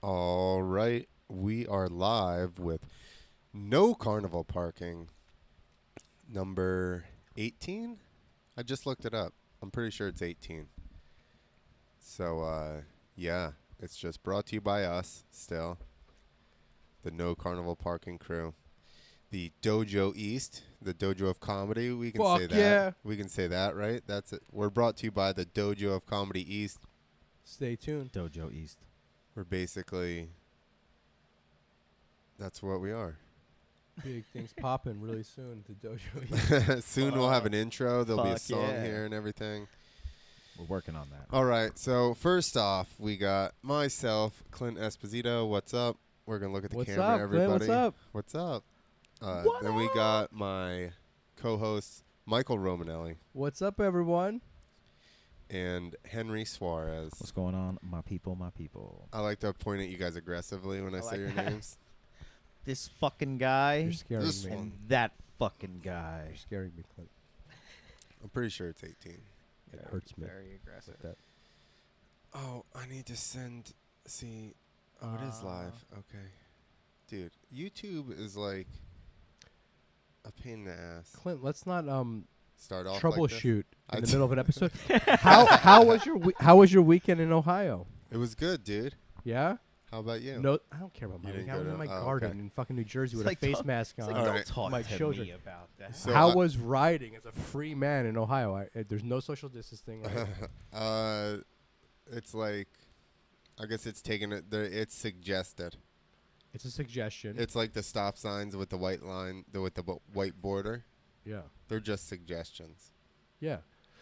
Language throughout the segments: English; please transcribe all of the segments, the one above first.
All right, we are live with no carnival parking. Number 18? I just looked it up. I'm pretty sure it's 18. So, yeah, it's just brought to you by us still. The No Carnival Parking crew. The Dojo East, the Dojo of Comedy. We can say that. Yeah. We can say that, right? That's it. We're brought to you by the Dojo of Comedy East. Stay tuned. Dojo East. We're basically, that's what we are. Big things popping really soon. The Dojo. Soon we'll have an intro. There'll be a Fuck song yeah. here and everything. We're working on that. All right. So first off, we got myself, Clint Esposito. What's up? We're gonna look at the What's camera, up, Clint? everybody. What's up? What's up? Then we got my co-host Michael Romanelli What's up, everyone? and Henry Suarez. What's going on, my people, my people? I like to point at you guys aggressively when I say like your that. names. This fucking guy You're scaring This me. one. and that fucking guy. You're scaring me, Clint. I'm pretty sure it's 18. It hurts me. Very aggressive. That. Oh, I need to send. See, oh, it is live. Okay, dude, YouTube is like a pain in the ass. Clint, let's not Start off troubleshoot I in the d- middle of an episode. how was your weekend in Ohio? Like this. It was good, dude. Yeah. How about you? No, I don't care about my You didn't weekend. I go was in to- my oh, garden okay. in fucking New Jersey It's with like a face talk- mask It's on. like, All don't right. talk My to children. me about that. So How I- was riding as a free man in Ohio? There's no social distancing. Right? It's like, I guess it's taken it. It's suggested. It's a suggestion. It's like the stop signs with the white line, with the white border. Yeah. They're just suggestions. Yeah.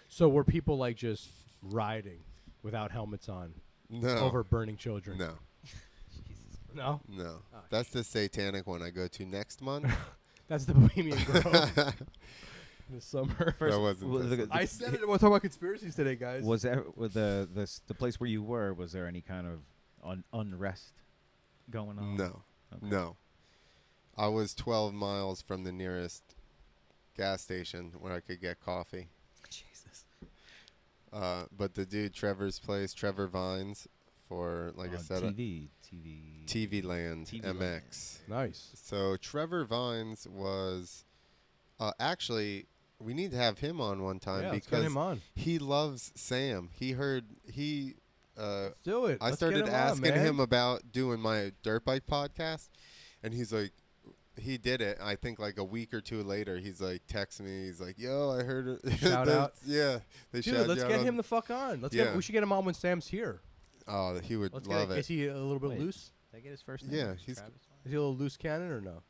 So were people like just riding without helmets on No. over burning children? No. No? No. Oh, That's the satanic one I go to next month. That's the Bohemian Grove this summer. That wasn't this one. I said it. We're talking about conspiracies today, guys. Was there with the place where you were? Was there any kind of unrest going on? No. Okay. No. I was 12 miles from the nearest gas station where I could get coffee. Jesus. But the dude, Trevor's place, Trevor Vines, for, like I said, TV Land, TV MX. Nice. So Trevor Vines was, actually, we need to have him on one time Yeah, let's get because him on. he loves Sam. Let's do it. I Let's started get him asking on, man. him about doing my dirt bike podcast, and he's like, he did it. I think like a week or two later, he's like, text me. He's like, yo, I heard it. Shout out. Yeah. They Dude, shout let's you out get on- him the fuck on. Yeah. We should get him on when Sam's here. Oh, he would Let's love get. it. Is he a little bit Wait. loose? Did I get his first name? Yeah, Is he's- Travis Is he a little loose cannon or no?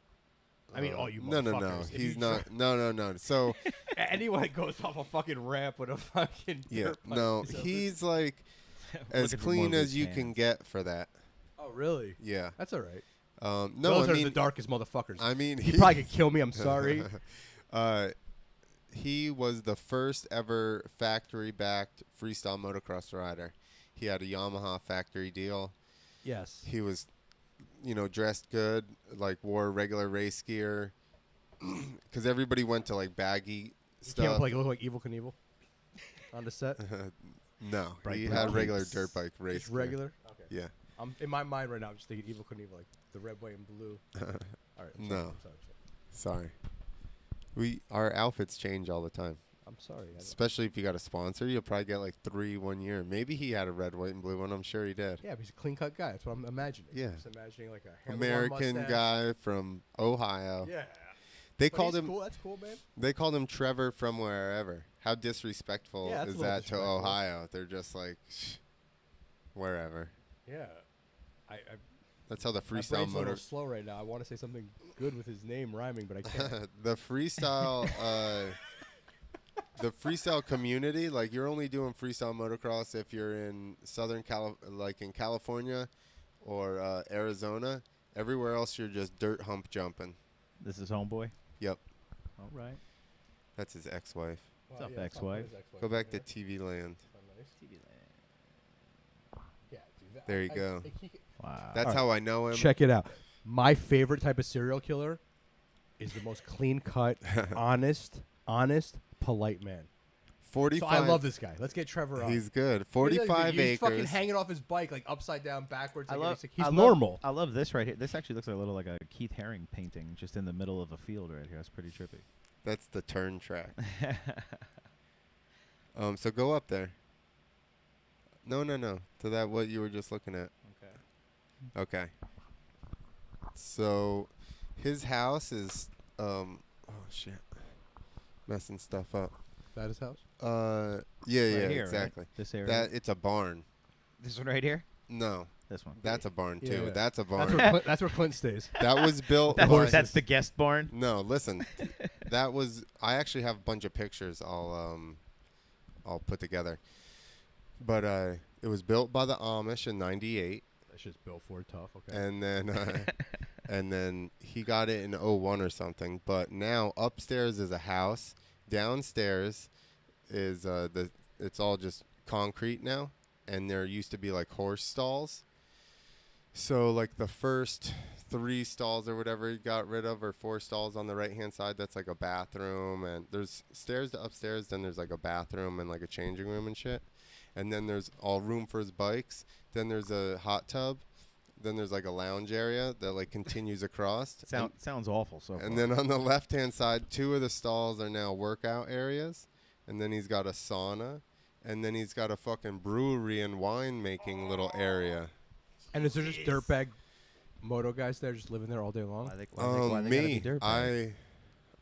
I mean, you no. motherfuckers. If He's you not. No. So, Anyone that goes off a fucking ramp with a fucking yeah, dirt bike no, is a he's like as Looking for more clean as loose you can cannons. get for that. Oh, really? Yeah. That's all right. No, Those I are mean, the darkest motherfuckers. I mean, he probably could kill me. I'm sorry. He was the first ever factory-backed freestyle motocross rider. He had a Yamaha factory deal. Yes. He was, dressed good, like wore regular race gear, because everybody went to like baggy You stuff. can't look like Evil Knievel on the set. No, Bright he blue had regular boots. dirt bike race. Just gear. regular. Okay. Yeah. I'm in my mind right now. I'm just thinking Evil Knievel, like the red, white, and blue. All right. I'm No. sorry, I'm sorry. Our outfits change all the time. I'm sorry. Especially if you got a sponsor, you'll probably get like 3 1 year. Maybe he had a red, white, and blue one. I'm sure he did. Yeah, but he's a clean cut guy. That's what I'm imagining. Yeah. I'm just imagining like a handlebar American mustache. guy from Ohio. Yeah. They But called he's him. Cool. That's cool, man. They called him Trevor from wherever. How disrespectful Yeah, that's a is little that to disrespectful. Ohio? They're just like, wherever. Yeah. That's how the My freestyle brain's a motor. little slow right now. I want to say something good with his name rhyming, but I can't. The freestyle. The freestyle community, like you're only doing freestyle motocross if you're in like in California or Arizona. Everywhere else, you're just dirt hump jumping. This is Homeboy. Yep, All right. that's his ex-wife. Well, up, yeah, ex-wife? his ex-wife Go back yeah. to TV Land. Nice. Yeah, dude, that- There you go. Wow. That's All right. how I know him. Check it out. My favorite type of serial killer is the most clean cut, honest, polite man. 45. So I love this guy. Let's get Trevor on. He's good. He's 45 He's fucking acres. hanging off his bike like upside down, backwards. I Like love. he's I love- normal. I love this right here. This actually looks like a little like a Keith Haring painting, just in the middle of a field right here. That's pretty trippy. That's the turn track. So go up there. No. To that what you were just looking at. Okay. So his house is oh shit. Messing stuff up. Is that his house? Yeah, Right here, exactly. Right? This area. That it's a barn. This one right here. No, This one. that's a barn too. Yeah. That's a barn. That's where Clint stays. That was built. That's, by- that's the guest barn. No, listen. That was. I actually have a bunch of pictures. I'll put together. But it was built by the Amish in '98, That's just Bill Ford tough. Okay. and then and then he got it in '01 or something. But now upstairs is a house. Downstairs is it's all just concrete now, and there used to be like horse stalls. So like the first 3 stalls or whatever he got rid of, or 4 stalls on the right hand side, that's like a bathroom, and there's stairs to upstairs, then there's like a bathroom and like a changing room and shit. And then there's all room for his bikes. Then there's a hot tub. Then there's like a lounge area that like continues across. Sounds awful. So. And far. then on the left hand side, 2 of the stalls are now workout areas. And then he's got a sauna. And then he's got a fucking brewery and wine making little area. And is there just dirtbag moto guys there just living there all day long? Why they gotta be Me, dirtbags?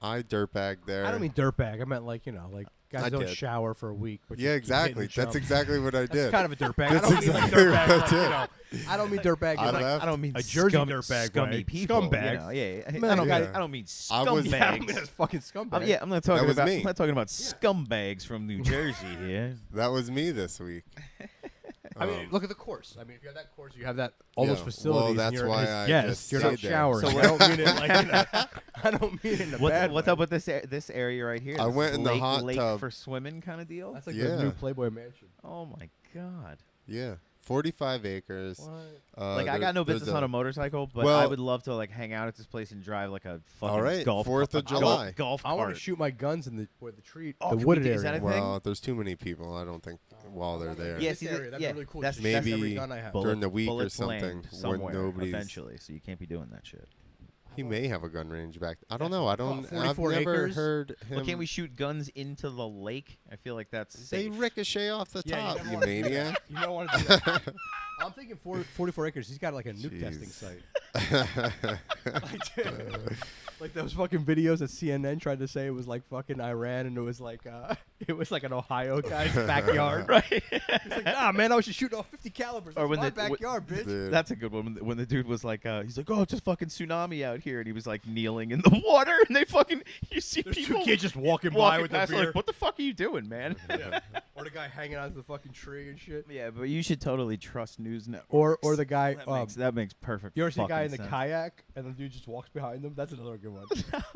I dirtbag there. I don't mean dirtbag. I meant like like guys I don't did. shower for a week. But Yeah, just keep hitting exactly. the That's jump. exactly what I That's did. kind of a dirtbag. I That's don't mean like exactly dirtbag. what I Like, did. I don't mean dirtbag. I Like, left. I don't mean a Jersey dirtbag scummy way. people. Scumbag. You know, yeah. Man, I don't. yeah. I don't mean I was- scumbags. yeah, I mean, that's fucking scumbag. Yeah, I'm not talking was about. me. I'm not talking about scumbags from New Jersey here. That was me this week. I mean, look at the course. I mean, if you have that course, you have that all those Yeah, facilities. well, and that's you're why his I guest. just You're not stayed there. showering. So I don't mean it like I don't mean it in a bad What's way. up with this area right here? I This went in the lake, hot lake tub. for swimming kind of deal. That's like Yeah. the new Playboy mansion. Oh my god! Yeah, 45 acres. Like I got no there's business on a motorcycle, but Well- I would love to like hang out at this place and drive like a fucking All right, golf 4th of July. golf I want cart. to shoot my guns in the tree, Oh, the can we wooded do- area. is that a thing? Well, if there's too many people, I don't think while they're there. Yeah, This see, area, that'd yeah, be really cool. that's- Just test every maybe gun I have. during the week or bullets something land when somewhere nobody's- eventually, so you can't be doing that shit. He may have a gun range back. I don't know. I don't. I've 44 never acres? heard him. Well, can't we shoot guns into the lake? I feel like that's They safe. ricochet off the Yeah, top, you you don't maniac. You don't want to do that. I'm thinking 44 acres. He's got like a nuke testing Jeez. site. Like those fucking videos that CNN tried to say it was like fucking Iran, and it was like an Ohio guy's backyard. right. He's like, nah, man, I was just shooting off 50 calibers. Or That's when my the- backyard, bitch. Dude. That's a good one. When the dude was like, he's like, oh, it's just fucking tsunami out here, and he was like kneeling in the water, and they fucking, you see There's people two kids just walking by walking with their past, beer. like, what the fuck are you doing, man? Yeah. Or the guy hanging onto the fucking tree and shit. Yeah, but you should totally trust news networks. Or the guy. that makes perfect. You ever see a guy fucking in the sense. kayak and the dude just walks behind them? That's another good one.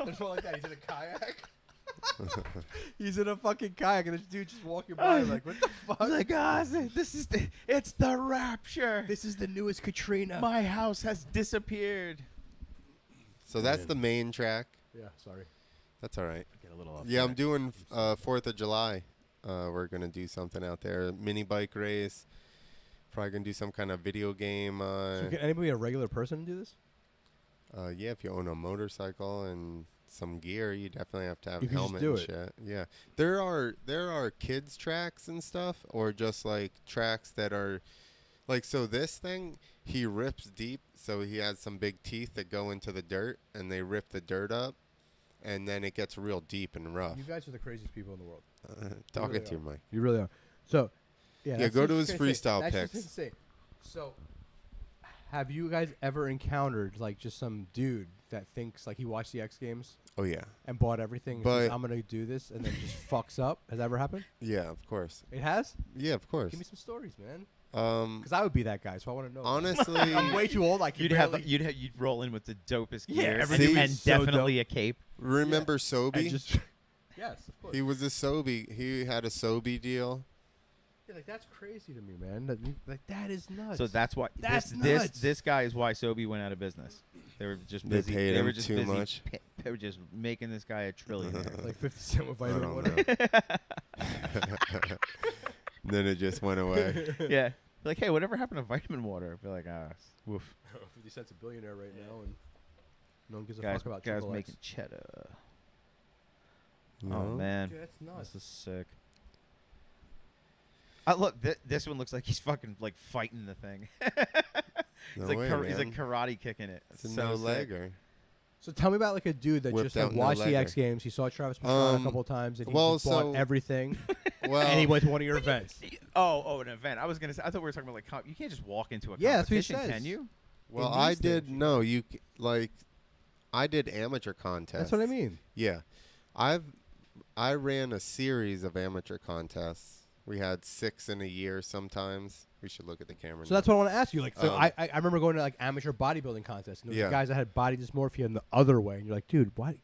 There's one like that. He's in a kayak. He's in a fucking kayak and this dude just walking by like, what the fuck? I was like, it's the rapture. This is the newest Katrina. My house has disappeared. So that's the main track. Yeah, sorry. That's all right. Get a little off Yeah, I'm track. doing 4th of July. We're gonna do something out there. Mini bike race. Probably gonna do some kind of video game. So can anybody, a regular person, do this? Yeah, if you own a motorcycle and some gear, you definitely have to have You a can just helmet do and it. shit. Yeah, there are kids tracks and stuff, or just like tracks that are like, so this thing, he rips deep, so he has some big teeth that go into the dirt, and they rip the dirt up, and then it gets real deep and rough. You guys are the craziest people in the world. Talking really to you, Mike. You really are. So, yeah. that's go to just his gonna say- freestyle that's just picks. insane. So, have you guys ever encountered like just some dude that thinks like he watched the X Games Oh yeah, and bought everything and But- says, I'm gonna do this, and then just fucks up? Has that ever happened? yeah, of course. It has. Yeah, of course. Give me some stories, man. Um, Because I would be that guy, so I want to know. honestly, I'm way too old. I can You'd roll in with the dopest Yeah, gear everything and was so definitely a cape. remember Sobe? just. Yes, of course. He was a Sobe. He had a Sobe deal. Yeah, like that's crazy to me, man. That is nuts. So that's why That's this nuts. this guy is why Sobe went out of business. They were just They busy. paid They him were just too busy much. They were just making this guy a trillionaire. Like 50 Cent with I vitamin don't water. know. Then it just went away. Yeah. Like, hey, whatever happened to vitamin water? I'd be like, woof. 50 Cent's a billionaire right now, and no one gives a Guys, fuck about guys Triple X. making cheddar. Oh No? man, Dude, that's nuts. this is sick. Look, this one looks like he's fucking like fighting the thing. No he's, way, he's like man. karate kicking it. It's a so sick. no-legger. So tell me about like a dude that Whipped just like, out watched the no-legger. X Games. He saw Travis Pastrana a couple of times, and he well, just bought so- everything. Well, And he went to one of your events. Oh, an event. I was gonna say. I thought we were talking about like you can't just walk into a Yeah, that's what he competition, says. can you? well, in I these did. things, No, like, I did amateur contests. That's what I mean. Yeah, I ran a series of amateur contests. We had 6 in a year sometimes. We should look at the camera. So that's what I want to ask you. Like, so Um, I remember going to like amateur bodybuilding contests, and there was Yeah. guys that had body dysmorphia in the other way, and you're like, dude, why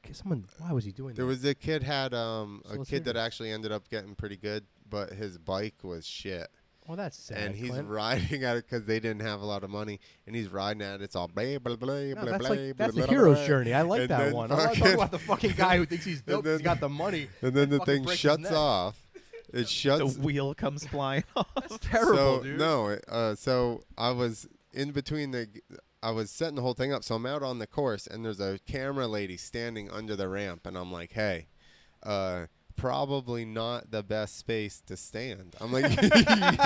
was he doing There that? was a kid had So a let's kid hear that it. actually ended up getting pretty good, but his bike was shit. Well, that's sad. And he's Clint. riding at it because they didn't have a lot of money, and he's riding at it. It's all blah blah blah No, blah that's blah. like that's blah, the blah, hero's blah. journey. I like And that then one. I'm not talking fucking- about the fucking guy who thinks he's dope. 'cause he's then- got the money. And then the fucking thing breaks his shuts neck. off. It shuts. The wheel comes flying off. That's terrible, So dude. no, so I was in between I was setting the whole thing up. So I'm out on the course, and there's a camera lady standing under the ramp, and I'm like, hey, probably not the best space to stand. I'm like,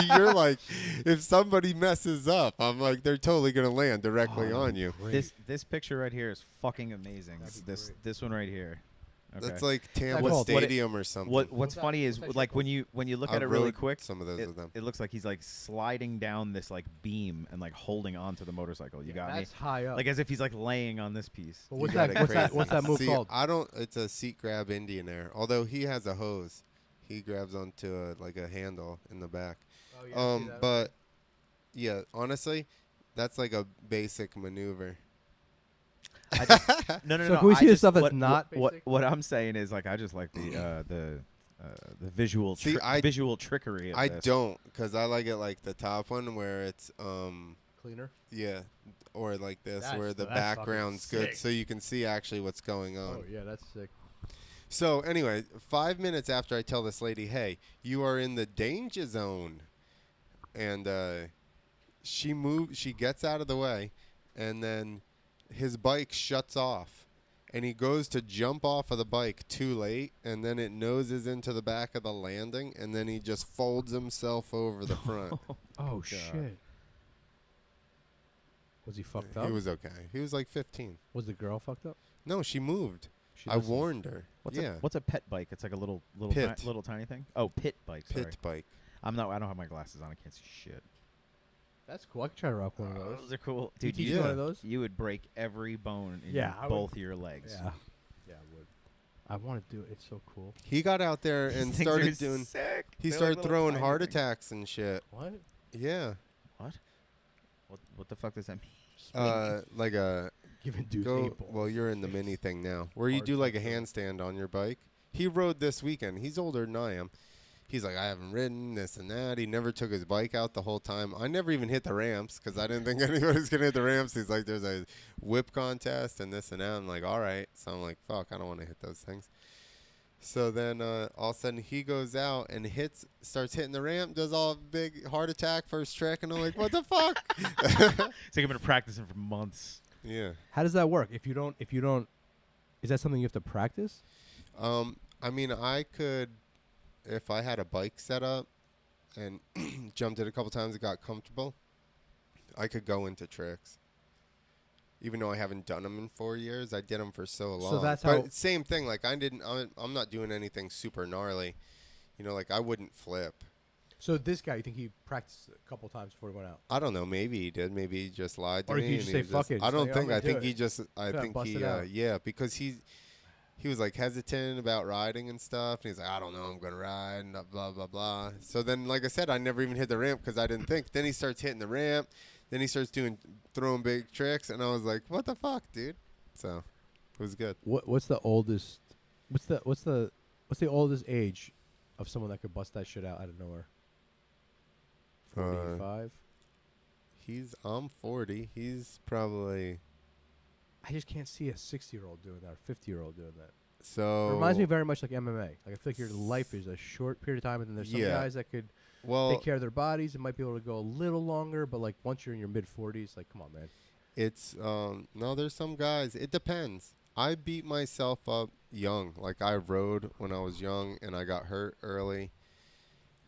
you're like, if somebody messes up, I'm like, they're totally gonna land directly Oh, on you. great. This picture right here is fucking amazing. That'd be great. This one right here. Okay. That's like that Tampa called? Stadium or something. What's What's that- funny what's is that like shit when you look I at it really rode quick, some of those with them. it looks like he's like sliding down this like beam and like holding onto the motorcycle. You got me? That's high up. Like as if he's like laying on this piece. But You what's got that? it What's that? crazy. What's that move See, called? I don't. It's a seat grab Indian Air. Although he has a hose, he grabs onto like a handle in the back. Oh, yeah, I see that. But yeah, honestly, that's like a basic maneuver. No. So can we I see the just- stuff that's what, not what basic? what I'm saying is like I just like the visual See, I- visual trickery of I this. don't, cause I like it like the top one where it's Cleaner. yeah, or like this That's- where the that's fucking background's sick. good, so you can see actually what's going on. Oh yeah, that's sick. So anyway, 5 minutes after I tell this lady, hey, you are in the danger zone, and she gets out of the way, and then his bike shuts off, and he goes to jump off of the bike too late, and then it noses into the back of the landing, and then he just folds himself over the front. Oh God. shit. Was he fucked up? He was okay. He was like 15. Was the girl fucked up? No, she moved. She I listened. warned her. Yeah. What's a pet bike? It's like a little Pit. little tiny thing. Oh, pit bike. Sorry. Pit bike. I don't have my glasses on. I can't see shit. That's cool. I could try to rock one of those. Those are cool, Did dude. you teach yeah. me one of those? You would break every bone in Yeah, I would- both of your legs. Yeah. Yeah, I would. I want to do it. It's so cool. He got out there These and things started are doing. Sick. He They're started like little throwing tiny heart things. attacks and shit. What? Yeah. What the fuck does that mean? Like a Giving dudes go. 8 balls. Well, you're in the mini thing now, where you Hard do like a time. handstand on your bike. He rode this weekend. He's older than I am. He's like, I haven't ridden this and that. He never took his bike out the whole time. I never even hit the ramps because I didn't think anybody was gonna hit the ramps. He's like, there's a whip contest and this and that. I'm like, all right. So I'm like, fuck, I don't want to hit those things. So then all of a sudden he goes out and starts hitting the ramp, does all big heart attack first trick, and I'm like, what the fuck? It's like I've been practicing for months. Yeah. How does that work? If you don't, is that something you have to practice? I mean, I could, if I had a bike set up and jumped it a couple times and got comfortable, I could go into tricks. Even though I haven't done them in 4 years, I did them for so long. that's but how- same thing. Like I'm not doing anything super gnarly. You know, like I wouldn't flip. So this guy, you think he practiced a couple times before he went out? I don't know. Maybe he did. Maybe he just lied to Or me. did he and just say, "Fuck it," I just don't like, think. "I'm gonna I think do he it." just. I Yeah, think bust he. it out. Yeah, because he was like hesitant about riding and stuff. And he's like, I don't know, I'm gonna ride and blah blah blah. So then, like I said, I never even hit the ramp because I didn't think. Then he starts hitting the ramp. Then he starts throwing big tricks, and I was like, what the fuck, dude? So it was good. What's the oldest? What's the oldest age of someone that could bust that shit out of nowhere? 45. I'm 40. He's probably I just can't see a 60-year-old doing that or 50-year-old doing that. So It reminds me very much like MMA. Like I feel like your life is a short period of time, and then there's some Yeah. guys that could take care of their bodies and might be able to go a little longer. But like once you're in your mid-40s, like come on, man. It's no, there's some guys. It depends. I beat myself up young. Like I rode when I was young, and I got hurt early.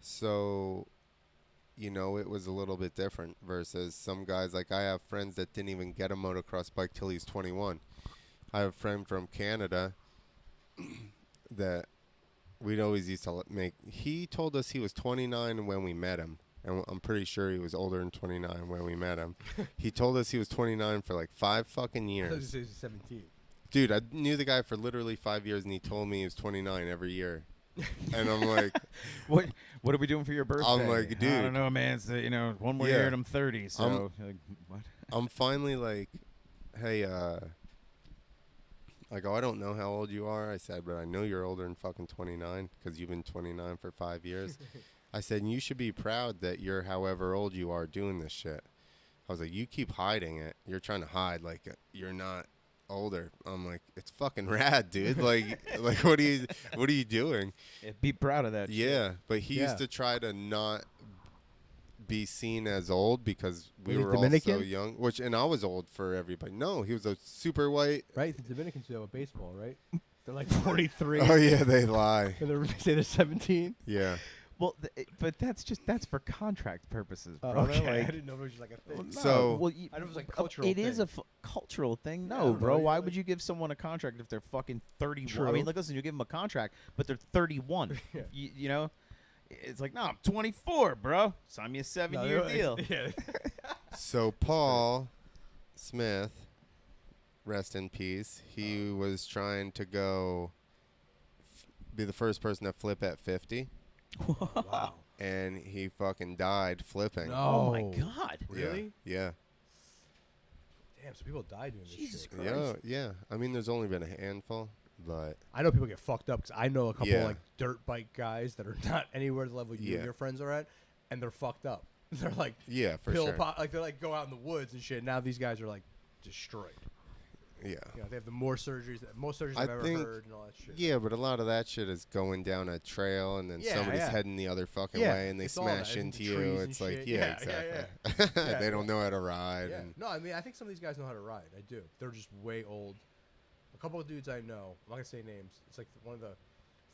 So, it was a little bit different versus some guys. Like I have friends that didn't even get a motocross bike till he's 21. I have a friend from Canada that we'd always used to make. He told us he was 29 when we met him. And I'm pretty sure he was older than 29 when we met him. He told us he was 29 for like 5 fucking I thought years. he was 17. Dude, I knew the guy for literally 5 years, and he told me he was 29 every year. And I'm like, What are we doing for your birthday? I'm like, I dude. don't know, man. It's one more Yeah. year and I'm 30. So like, what? I'm finally like, hey, I go, I don't know how old you are. I said, but I know you're older than fucking 29 because you've been 29 for 5 years. I said, and you should be proud that you're however old you are doing this shit. I was like, you keep hiding it. You're trying to hide like you're not older. I'm like, it's fucking rad, dude. Like what are you doing? Yeah, be proud of that. Yeah, but he used to try to not be seen as old because we were all so Dominican? young. And I was old for everybody. No, he was a super white. Right? The Dominicans do that with baseball, right? They're like 43. Oh yeah, they lie. And they say they're 17. Yeah. Well, but that's for contract purposes, Oh, brother. okay. I Like, didn't know it was just like a thing. no, So- well, I know it was like cultural. It is thing. a cultural thing. Yeah, I No, don't bro. know, Why like- would you give someone a contract if they're fucking 31? I True. mean, like, listen, you give them a contract, but they're 31. Yeah. You know? It's like, no, I'm 24, bro. Sign me a 7-year deal. Yeah. So Paul Smith, rest in peace. He was trying to go be the first person to flip at 50, Wow. and he fucking died flipping. No. Oh my God. Really? Yeah. Damn, so people die doing this Jesus shit. Christ. Yeah. I mean, there's only been a handful, but I know people get fucked up because I know a couple Yeah. like dirt bike guys that are not anywhere the level you and Yeah. your friends are at, and they're fucked up. They're like yeah, for pill sure. pop, like they like go out in the woods and shit. Now these guys are like destroyed. Yeah. You know, they have the most surgeries I I've ever think- heard and all that shit. Yeah, but a lot of that shit is going down a trail, and then Yeah, somebody's yeah. heading the other fucking Yeah, way, and they it's all that, smash and into the you. trees and It's like, shit. yeah, Yeah, exactly. yeah. They don't know how to ride. Yeah. And No, I mean I think some of these guys know how to ride. I do. They're just way old. A couple of dudes I know. I'm not gonna say names. It's like one of the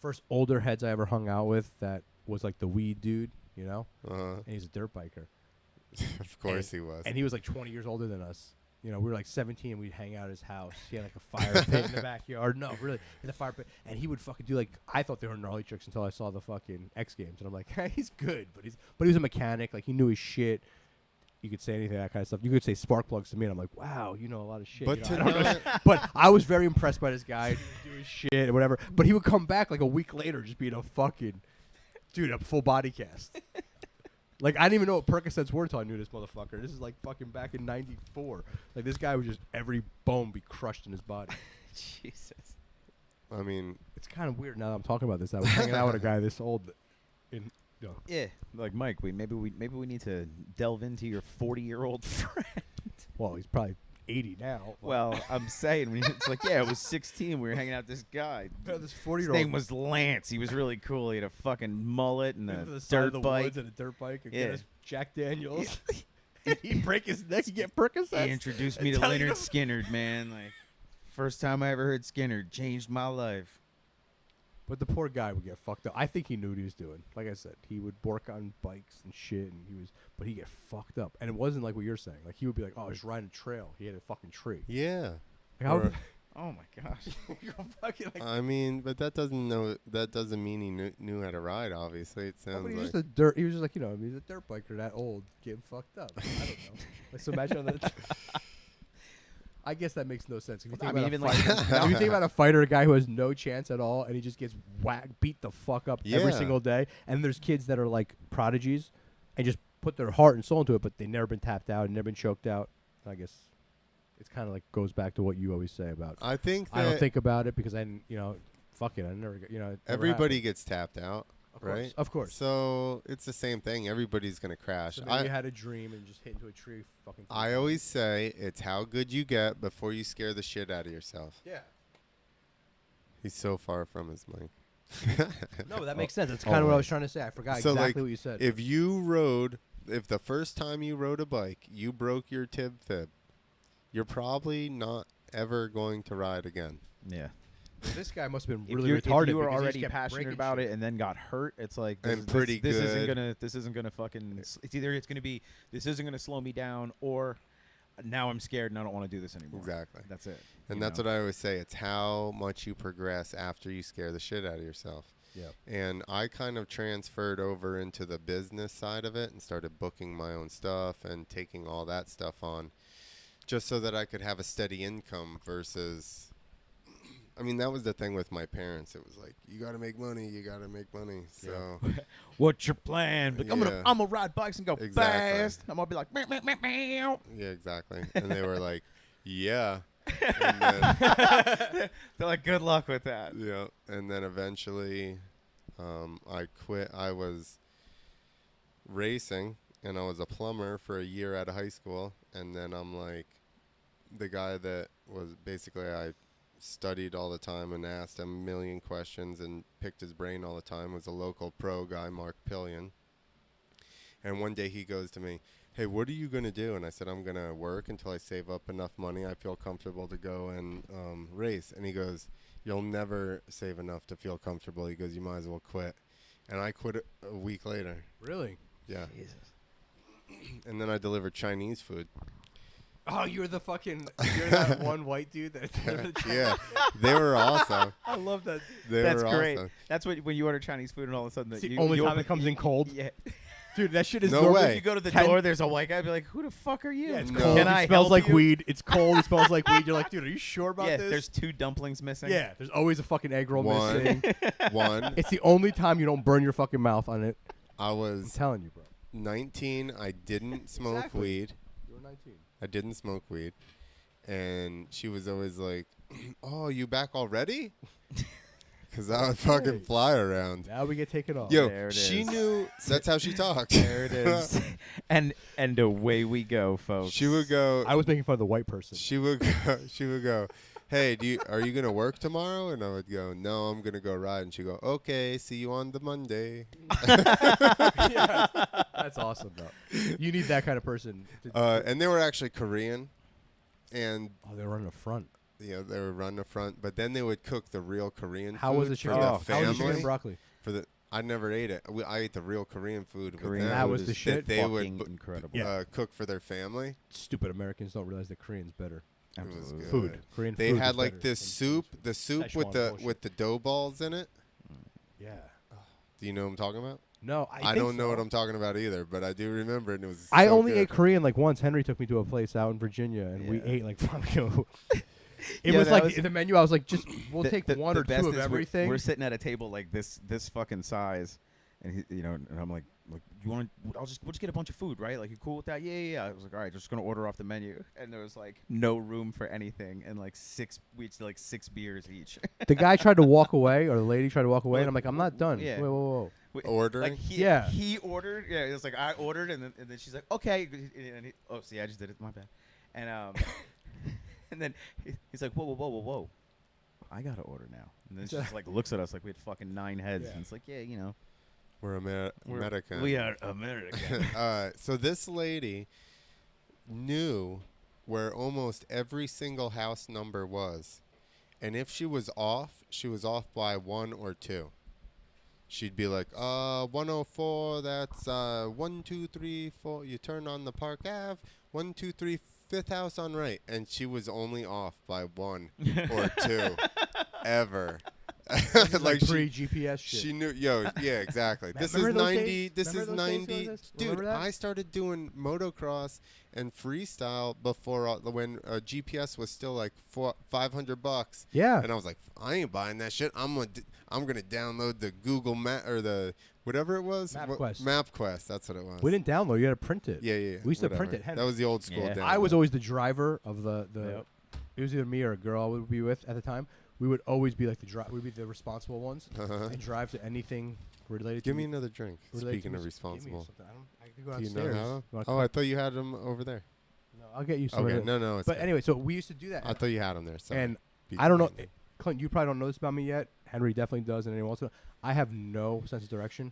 first older heads I ever hung out with that was like the weed dude, you know, and he's a dirt biker. Of course he was. And he was like 20 years older than us. You know, we were like 17 and we'd hang out at his house. He had like a fire pit in the backyard. No, really, in the fire pit. And he would fucking do like, I thought they were gnarly tricks until I saw the fucking X Games. And I'm like, hey, he's good, but he was a mechanic. Like he knew his shit. You could say anything, that kind of stuff. You could say spark plugs to me, and I'm like, wow, you know a lot of shit. But you know, to I don't know. not, But I was very impressed by this guy. He would do his shit or whatever. But he would come back like a week later just being a fucking, dude, a full body cast. Like, I didn't even know what Percocets were until I knew this motherfucker. This is like fucking back in 94. Like, this guy would just, every bone be crushed in his body. Jesus. I mean, It's kind of weird now that I'm talking about this. I was hanging out with a guy this old. Yeah, like Mike, maybe we need to delve into your 40-year-old friend. Well, he's probably 80 now. Well, I'm saying it's like, yeah, it was 16. We were hanging out with this guy. This His 40-year-old. name was Lance. He was really cool. He had a fucking mullet and a to the side of dirt the bike. woods and a dirt bike and Yeah. get us Jack Daniels. He'd break his neck and get Percocets. He introduced me to Tell you Leonard to- Skinner, man. Like, first time I ever heard Skinner, changed my life. But the poor guy would get fucked up. I think he knew what he was doing. Like I said, he would work on bikes and shit, and but he'd get fucked up. And it wasn't like what you're saying. Like he would be like, "Oh, I was riding a trail. He had a fucking tree." yeah. Like, how Or- Oh my gosh. you're fucking like, I mean, but that doesn't mean he knew how to ride. Obviously, it oh, sounds but he was like just a dirt. He was just like, you know, he's a dirt biker that old, getting fucked up. I don't know. Like, so imagine on that. I guess that makes no sense. If you think I mean, about even a like- fighter, if you think about a fighter, a guy who has no chance at all, and he just gets beat the fuck up every Yeah. single day, and there's kids that are like prodigies, and just put their heart and soul into it, but they've never been tapped out and never been choked out. I guess it's kind of like goes back to what you always say about. I think that I don't think about it because I, didn't, fuck it, I never, it never everybody happened. gets tapped out. right? Of course. So it's the same thing. Everybody's gonna crash. So maybe you had a dream and just hit into a tree. Fucking. I always say it's how good you get before you scare the shit out of yourself. Yeah. He's so far from his mic. No, but that makes sense. That's kind of what I was trying to say. I forgot So, exactly like, what you said. If the first time you rode a bike, you broke your tib fib, you're probably not ever going to ride again. Yeah. This guy must have been If really you retarded. were because he already kept passionate breaking about shit. it and then got hurt, it's like And pretty this good. isn't gonna fucking. It's either it's gonna be this isn't gonna slow me down, or now I'm scared and I don't want to do this anymore. Exactly. That's it. And that's what I always say. It's how much you progress after you scare the shit out of yourself. Yeah. And I kind of transferred over into the business side of it and started booking my own stuff and taking all that stuff on just so that I could have a steady income versus... I mean, that was the thing with my parents. It was like, you got to make money. You got to make money. So, What's your plan? Like, I'm Yeah. gonna ride bikes and go Exactly. fast. I'm gonna be like, meow, meow, meow, meow. yeah, exactly. And they were like, yeah. And then, They're like, good luck with that. yeah. And then eventually I quit. I was racing, and I was a plumber for a year out of high school. And then I'm like, the guy that was basically I studied all the time and asked him a million questions and picked his brain all the time was a local pro guy, Mark Pillion. And one day he goes to me, hey, what are you going to do? And I said, I'm going to work until I save up enough money I feel comfortable to go and race. And he goes, you'll never save enough to feel comfortable. He goes, you might as well quit. And I quit a week later. Really? Yeah. Jesus. And then I delivered Chinese food. Oh, you're that one white dude that. Yeah. They were awesome. I love that. That's were great. awesome. That's when you order Chinese food and all of a sudden It's the you only you time open- it comes in cold. Yeah. Dude, that shit is No normally- way. You go to the 10 door, there's a white guy. Be like, who the fuck are you? Yeah, it's No. cold. Can It I smells help like you? weed. It's cold. It smells like weed. You're like, dude, are you sure about Yeah, this? there's 2 dumplings missing. Yeah, there's always a fucking egg roll One. missing. One, It's the only time you don't burn your fucking mouth on it. I I'm was telling you, bro. 19. I didn't smoke Exactly. weed. You were 19. I didn't smoke weed. And she was always like, oh, you back already? Because I would fucking Hey. fly around. Now we get taken off. Yo, There it she is. knew that's how she talked. There it is. and away we go, folks. She would go. I was making fun of the white person. She would go. She would go. Hey, are you gonna work tomorrow? And I would go, no, I'm gonna go ride. And she'd go, okay, see you on the Monday. Yeah. That's awesome, though. You need that kind of person. And they were actually Korean, and Oh, they're running a front. they would run the front. But then they would cook the real Korean How food was the for chicken? the How was the chicken family. and broccoli? I never ate it. I ate the real Korean food. with Korean them That food was the is shit. They fucking would incredible. Yeah. cook for their family. Stupid Americans don't realize that Korean's better. It was Absolutely. good. Food. Korean They food had is like better this than soup, Chinese the soup Szechuan with the dough balls in it. food. Yeah. Do you know what I'm talking about? No, I don't know what I'm talking about either, but I do remember, and it was. I so only good. ate Korean like once. Henry took me to a place out in Virginia, and we Yeah. ate like fucking. It Yeah, was that like was- the menu. I was like, just we'll take one or best two of is everything. We're sitting at a table like this fucking size, and he, and I'm like, you want? We'll just get a bunch of food, right? Like, you cool with that? Yeah. I was like, all right, just gonna order off the menu, and there was like no room for anything, and like we each did like 6 beers each. The guy tried to walk away, or the lady tried to walk away, and I'm like, I'm not done. Yeah. Wait, whoa. Ordering? Like Yeah. he ordered. Yeah, it was like I ordered, and then she's like, okay. And oh, see, I just did it. My bad. And and then he's like, whoa. I gotta order now. And then she just like looks at us like we had fucking 9 heads, Yeah. and it's like, yeah, you know, We're American. we are American. So this lady knew where almost every single house number was, and if she was off by 1 or 2. She'd be like, 104, that's 1, 2, 3, 4. You turn on the Park Ave, 1, 2, 3, 5th house on right, and she was only off by 1 or 2 ever. Like she- pre-GPS shit. She knew, yeah, exactly. This is Remember those 90. days? This is Remember those days, 90. Moses? Dude, Remember that? I started doing motocross and freestyle before when GPS was still like $500. Yeah. And I was like, I ain't buying that shit. I'm gonna download the Google Map or the whatever it was. MapQuest. MapQuest. That's what it was. We didn't download. You had to print it. Yeah. We used to whatever. print it. That was the old school. Yeah. download. I was always the driver of the. Yep. It was either me or a girl I would be with at the time. We would always be like we'd be the responsible ones Uh-huh. and drive to anything related Give to me another drink. related Speaking to of mus- give me responsible. something. I could go Do you downstairs. know how? You wanna Oh, come? I thought you had them over there. No, I'll get you some. Okay, of it. no, it's But good. anyway, so we used to do that. I thought you had them there. Sorry. And Be I don't know, kind. Clint, you probably don't know this about me yet. Henry definitely does, and anyone else. I have no sense of direction.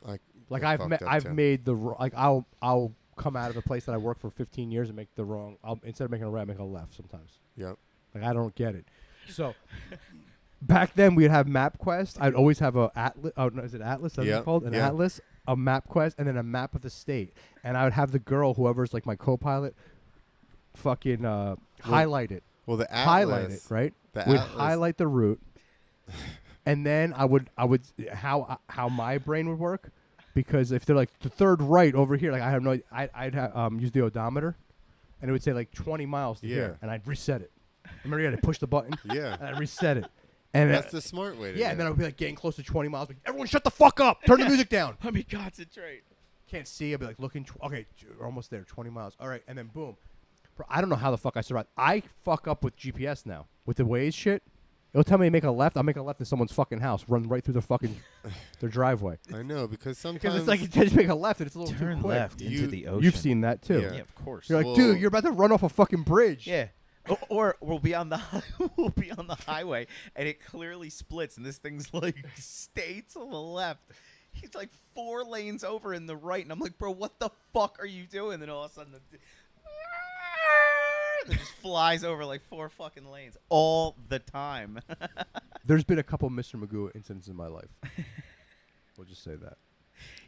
Like I I've fucked up I've too. made the like I'll come out of a place that I worked for 15 years and make the wrong. Instead of making a right, make a left sometimes. Yep. Like I don't get it. So back then we'd have MapQuest. I'd always have a atlas. Oh no, is it Atlas? That's what Yep, it's called? An yeah. atlas, a MapQuest, and then a map of the state. And I would have the girl, whoever's like my co-pilot, fucking highlight it. Well, the Atlas. Highlight it, right? The We'd Atlas. highlight the route, and then I would how my brain would work, because if they're like the third right over here, like I have no, I'd use the odometer, and it would say like 20 miles to Yeah. here, and I'd reset it. Remember, you had to push the button, Yeah. and I'd reset it, and That's the smart way to do and then I it. would be like getting close to 20 miles. Like, everyone, shut the fuck up! Turn the music down. Let me concentrate. Can't see. I'd be like looking. Okay, we're almost there. 20 miles. All right, and then boom. Bro, I don't know how the fuck I survived. I fuck up with GPS now with the Waze shit. It'll tell me to make a left. I'll make a left in someone's fucking house. Run right through their fucking their driveway. I know, because sometimes. Because it's like you just make a left and it's a little Turn too quick. left into You- the ocean. You've seen that too. Yeah. Yeah, of course. You're like, Well- dude, you're about to run off a fucking bridge. Yeah. Or we'll be on the we'll be on the highway and it clearly splits and this thing's like stay to the left. He's like 4 lanes over in the right and I'm like, bro, what the fuck are you doing? And then all of a sudden it just flies over like 4 fucking lanes all the time. There's been a couple Mr. Magoo incidents in my life. We'll just say that.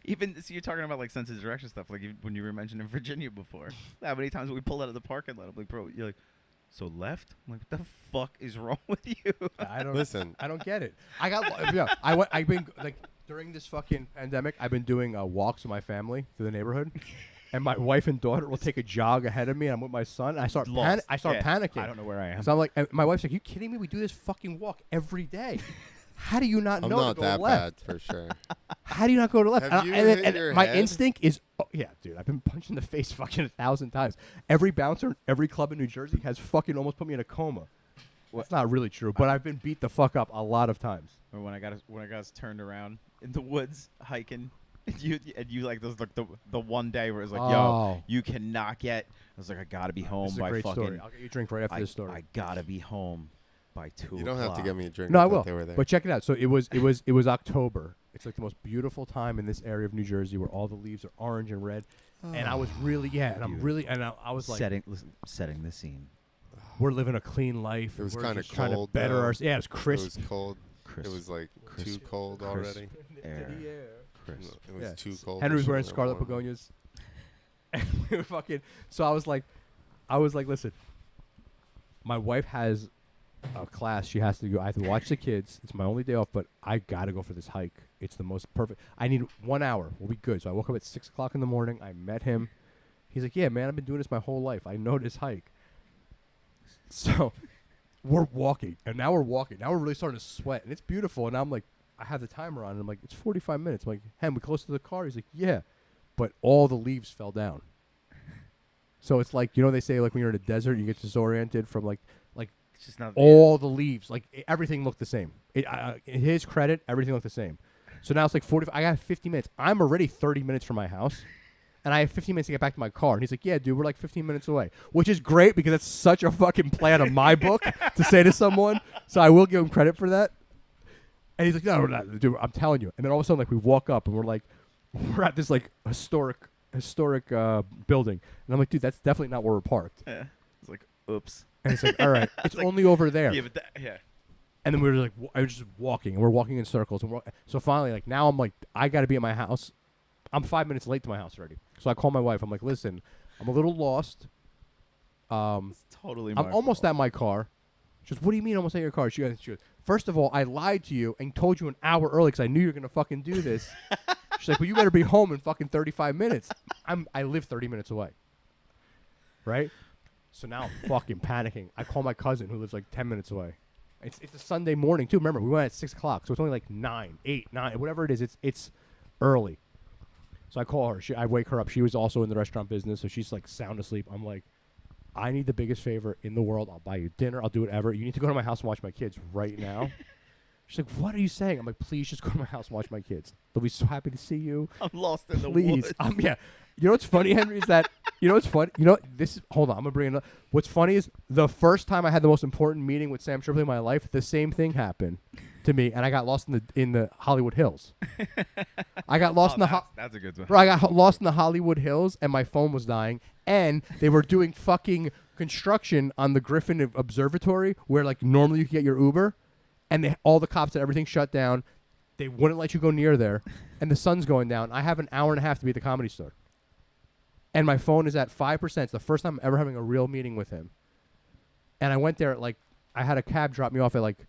Even so, you're talking about like sense of direction stuff, like when you were mentioning Virginia before. How many times we pulled out of the parking lot? I'm like, bro, you're like, so left? I'm like, what the fuck is wrong with you? I don't Listen. I don't get it. I got yeah. I've been like during this fucking pandemic. I've been doing walks with my family through the neighborhood, and my wife and daughter will take a jog ahead of me. And I'm with my son. And I start Lost. panicking. I don't know where I am. So I'm like, and my wife's like, "You kidding me? We do this fucking walk every day. How do you not I'm know not to go that left? bad for sure. How do you not go to left?" Have And you and then- hit and your my head? instinct is, oh, yeah, dude. I've been punched in the face fucking 1,000 times. Every bouncer, every club in New Jersey has fucking almost put me in a coma. What? That's not really true, but I've been beat the fuck up a lot of times. Or when I got us turned around in the woods hiking, and you like those like the one day where it was like, yo, Oh. you cannot get. I was like, I gotta be home This is a by great fucking. story. I'll get you a drink right after this story. I gotta be home by 2 You don't have to o'clock. get me a drink. No, I thought will. They were there. But check it out. So it was October. It's like the most beautiful time in this area of New Jersey where all the leaves are orange and red. And I was really and I'm really and I was like, setting the scene. we're living a clean life. It was we're kinda just trying to cold, better though. our. Yeah, it was crisp. It was cold. Crisp. It was like too Crisp. cold Crisp. already. Air. No, Crisp. it was Yeah. too cold. Henry was It wearing shouldn't scarlet have worn begonias. And we were fucking. So I was like, listen, my wife has a class she has to go. I have to watch the kids. It's my only day off, but I gotta go for this hike. It's the most perfect. I need 1 hour. We'll be good. So I woke up at 6 o'clock in the morning. I met him. He's like, yeah, man, I've been doing this my whole life. I know this hike. So we're walking, and now we're walking. Now we're really starting to sweat, and it's beautiful. And I'm like, I have the timer on, and I'm like, it's 45 minutes. I'm like, Hen, we close to the car? He's like, yeah. But all the leaves fell down. So it's like, you know, they say like when you're in a desert, you get disoriented from like It's just not all the leaves. Like everything looked the same. In his credit, everything looked the same. So now it's like 45. I got 50 minutes. I'm already 30 minutes from my house. And I have 15 minutes to get back to my car. And he's like, yeah, dude, we're like 15 minutes away. Which is great because that's such a fucking plan of my book to say to someone. So I will give him credit for that. And he's like, no, we're not, dude, I'm telling you. And then all of a sudden, like, we walk up and we're at this, like, historic building. And I'm like, dude, that's definitely not where we're parked. Yeah. It's like, oops. And it's like, all right, it's like, only over there. Yeah, but yeah. And then we were like, I was just walking, and we're walking in circles. And so finally, like, now I'm like, I got to be at my house. I'm 5 minutes late to my house already. So I call my wife. I'm like, listen, I'm a little lost. It's totally my I'm almost fault. at my car. She goes, what do you mean almost at your car? She goes, first of all, I lied to you and told you an hour early because I knew you were going to fucking do this. She's like, well, you better be home in fucking 35 minutes. I live 30 minutes away. Right? So now I'm fucking panicking. I call my cousin who lives like 10 minutes away. It's a Sunday morning, too. Remember, we went at 6 o'clock, so it's only like 9, 8, 9, whatever it is. It's early. So I call her. I wake her up. She was also in the restaurant business, so she's like sound asleep. I'm like, I need the biggest favor in the world. I'll buy you dinner. I'll do whatever. You need to go to my house and watch my kids right now. She's like, what are you saying? I'm like, please just go to my house and watch my kids. They'll be so happy to see you. I'm lost in the Please. woods. Yeah. You know what's funny, Henry, is that, you know what's funny? You know, this is, hold on, I'm going to bring it up. What's funny is the first time I had the most important meeting with Sam Tripoli in my life, the same thing happened to me, and I got lost in the Hollywood Hills. I got lost in the that's a good one. Bro, I got lost in the Hollywood Hills, and my phone was dying, and they were doing fucking construction on the Griffin Observatory, where, like, normally you can get your Uber, and all the cops and everything shut down. They wouldn't let you go near there, and the sun's going down. I have an hour and a half to be at the Comedy Store. And my phone is at 5%. It's the first time I'm ever having a real meeting with him. And I went there at, like, I had a cab drop me off at, like,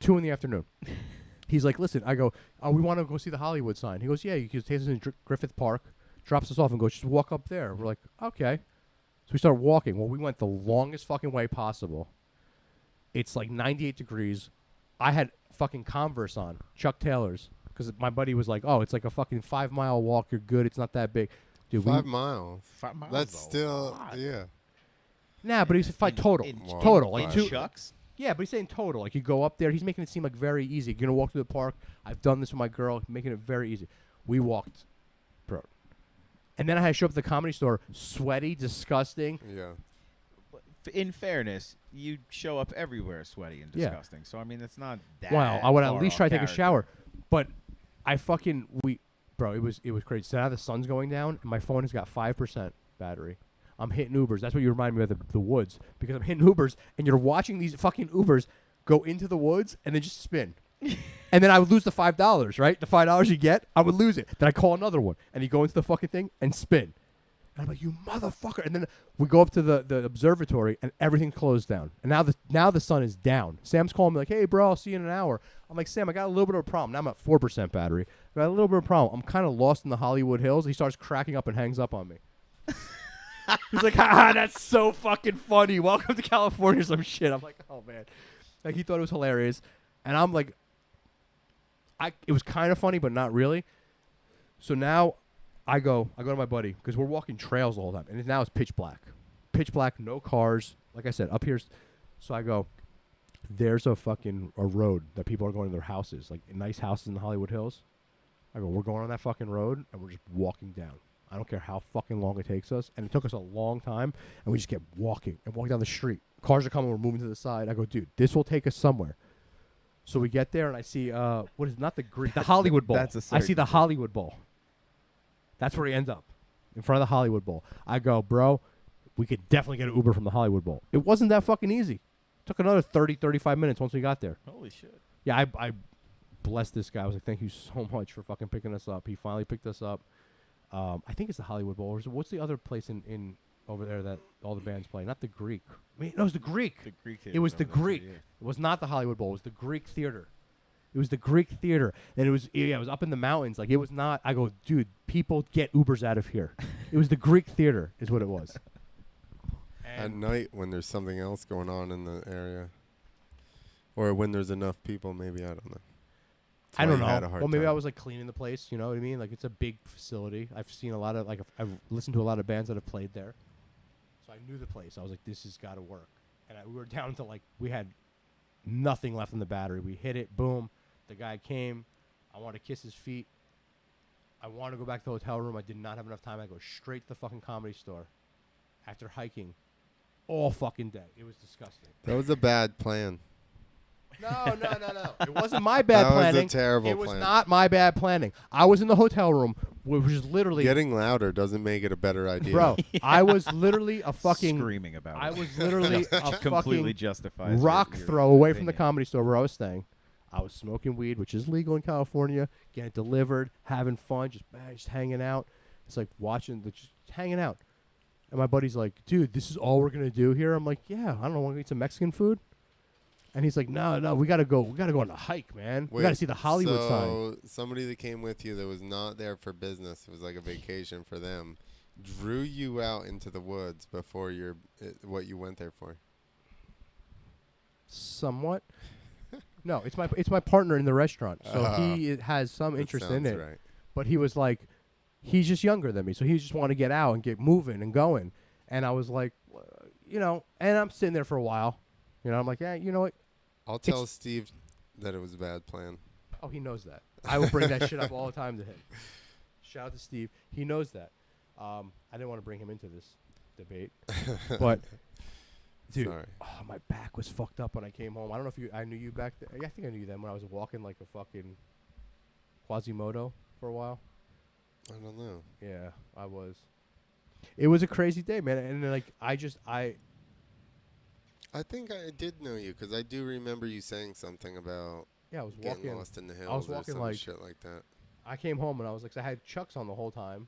2 in the afternoon. He's like, listen, I go, oh, we want to go see the Hollywood sign. He goes, yeah, you can take us in Griffith Park, drops us off and goes, just walk up there. We're like, okay. So we start walking. Well, we went the longest fucking way possible. It's like 98 degrees. I had fucking Converse on, Chuck Taylor's, because my buddy was like, oh, it's like a fucking 5-mile walk. You're good. It's not that big. Dude, 5 miles. 5 miles. That's still, yeah. Nah, but he's total. Wow. Total. Like in two. Chucks. Yeah, but he's saying total. Like, you go up there. He's making it seem like very easy. You're going to walk through the park. I've done this with my girl, making it very easy. We walked, bro. And then I had to show up at the Comedy Store, sweaty, disgusting. Yeah. In fairness, you show up everywhere sweaty and Yeah. disgusting. So, I mean, it's not that Wow, I would at far least off try to take a character. shower. But bro, it was crazy. So now the sun's going down, and my phone has got 5% battery. I'm hitting Ubers. That's what you remind me of, the woods. Because I'm hitting Ubers, and you're watching these fucking Ubers go into the woods and then just spin. And then I would lose the $5, right? The $5 you get, I would lose it. Then I call another one, and you go into the fucking thing and spin. And I'm like, you motherfucker. And then we go up to the observatory, and everything's closed down. And now the sun is down. Sam's calling me like, hey, bro, I'll see you in an hour. I'm like, Sam, I got a little bit of a problem. Now I'm at 4% battery. I got a little bit of a problem. I'm kind of lost in the Hollywood Hills. He starts cracking up and hangs up on me. He's like, that's so fucking funny. Welcome to California or some shit. I'm like, oh, man. Like, he thought it was hilarious. And I'm like, it was kind of funny, but not really. So now I go to my buddy, because we're walking trails all the time. And now it's pitch black. Pitch black, no cars. Like I said, up here. So I go, there's a road that people are going to their houses, like nice houses in the Hollywood Hills. I go, we're going on that fucking road, and we're just walking down. I don't care how fucking long it takes us. And it took us a long time, and we just kept walking down the street. Cars are coming, we're moving to the side. I go, dude, this will take us somewhere. So we get there, and I see, what is it? Not the Greek, the Hollywood Bowl. That's a I see the certainty. Hollywood Bowl. That's where he ends up, in front of the Hollywood Bowl. I go, bro, we could definitely get an Uber from the Hollywood Bowl. It wasn't that fucking easy. Took another 30, 35 minutes once we got there. Holy shit. Yeah, I blessed this guy. I was like, thank you so much for fucking picking us up. He finally picked us up. I think it's the Hollywood Bowl. Or what's the other place in over there that all the bands play? Not the Greek. I mean, no, it was the Greek. The Greek. It was the Greek. It was not the Hollywood Bowl. It was the Greek Theater. It was the Greek Theater. And it was up in the mountains. Like, it was not. I go, dude, people get Ubers out of here. It was the Greek Theater is what it was. At night when there's something else going on in the area. Or when there's enough people, maybe, I don't know. That's I why don't you had a know. hard Well, maybe time. I was like cleaning the place. You know what I mean? Like, it's a big facility. I've seen a lot of I've listened to a lot of bands that have played there, so I knew the place. I was like, this has got to work. And we were down to we had nothing left in the battery. We hit it. Boom. The guy came. I wanted to kiss his feet. I wanted to go back to the hotel room. I did not have enough time. I go straight to the fucking Comedy Store after hiking all fucking day. It was disgusting. That was a bad plan. No. It wasn't my bad That was a planning. terrible It was plan. not my bad planning. I was in the hotel room, which was literally... Getting louder doesn't make it a better idea. Bro, I was literally a fucking... screaming about I it. was literally a Completely fucking justifies rock your throw away from the opinion. Comedy Store where I was staying. I was smoking weed, which is legal in California, getting it delivered, having fun, just hanging out. It's like just hanging out. And my buddy's like, dude, this is all we're going to do here? I'm like, yeah, I don't know, want to eat some Mexican food? And he's like, no, we got to go on a hike, man. We got to see the Hollywood sign. So somebody that came with you that was not there for business, it was like a vacation for them, drew you out into the woods before what you went there for. Somewhat. No, it's my partner in the restaurant, so he has some That interest in sounds it. right. But he was like, he's just younger than me, so he just wanted to get out and get moving and going. And I was like, and I'm sitting there for a while. I'm like, yeah, you know what? I'll tell Steve that it was a bad plan. Oh, he knows that. I will bring that shit up all the time to him. Shout out to Steve. He knows that. I didn't want to bring him into this debate, but dude, Sorry. oh, my back was fucked up when I came home. I don't know if I knew you back then. I think I knew you then when I was walking like a fucking Quasimodo for a while. I don't know. Yeah, I was. It was a crazy day, man. And then, like, I think I did know you because I do remember you saying something about yeah, I was getting walking. lost in the hills I was or walking some like shit like that. I came home and I was like, I had Chucks on the whole time.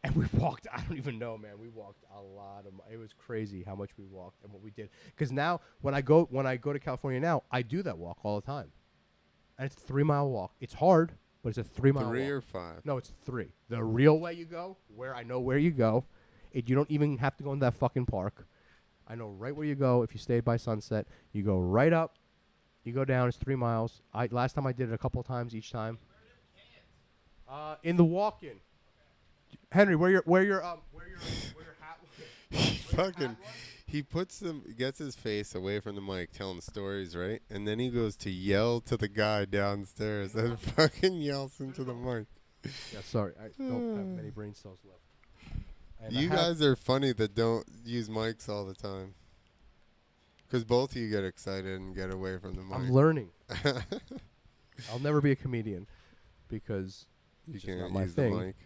And we walked, I don't even know, man. We walked a lot of, it was crazy how much we walked and what we did. Because now, when I go to California now, I do that walk all the time. And it's a 3-mile walk. It's hard, but it's a 3-mile walk. 3 or 5? No, it's 3. The real way you go, where I know where you go, you don't even have to go in that fucking park. I know right where you go. If you stay by Sunset, you go right up, you go down. It's 3 miles. Last time I did it a couple of times each time. In the walk-in. Henry, where your hat? He gets his face away from the mic telling stories, right? And then he goes to yell to the guy downstairs and fucking yells into the mic. Yeah, sorry, I don't have many brain cells left. And You guys are funny that don't use mics all the time. Because both of you get excited and get away from the mic. I'm learning. I'll never be a comedian because You it's just can't not my use thing. the mic.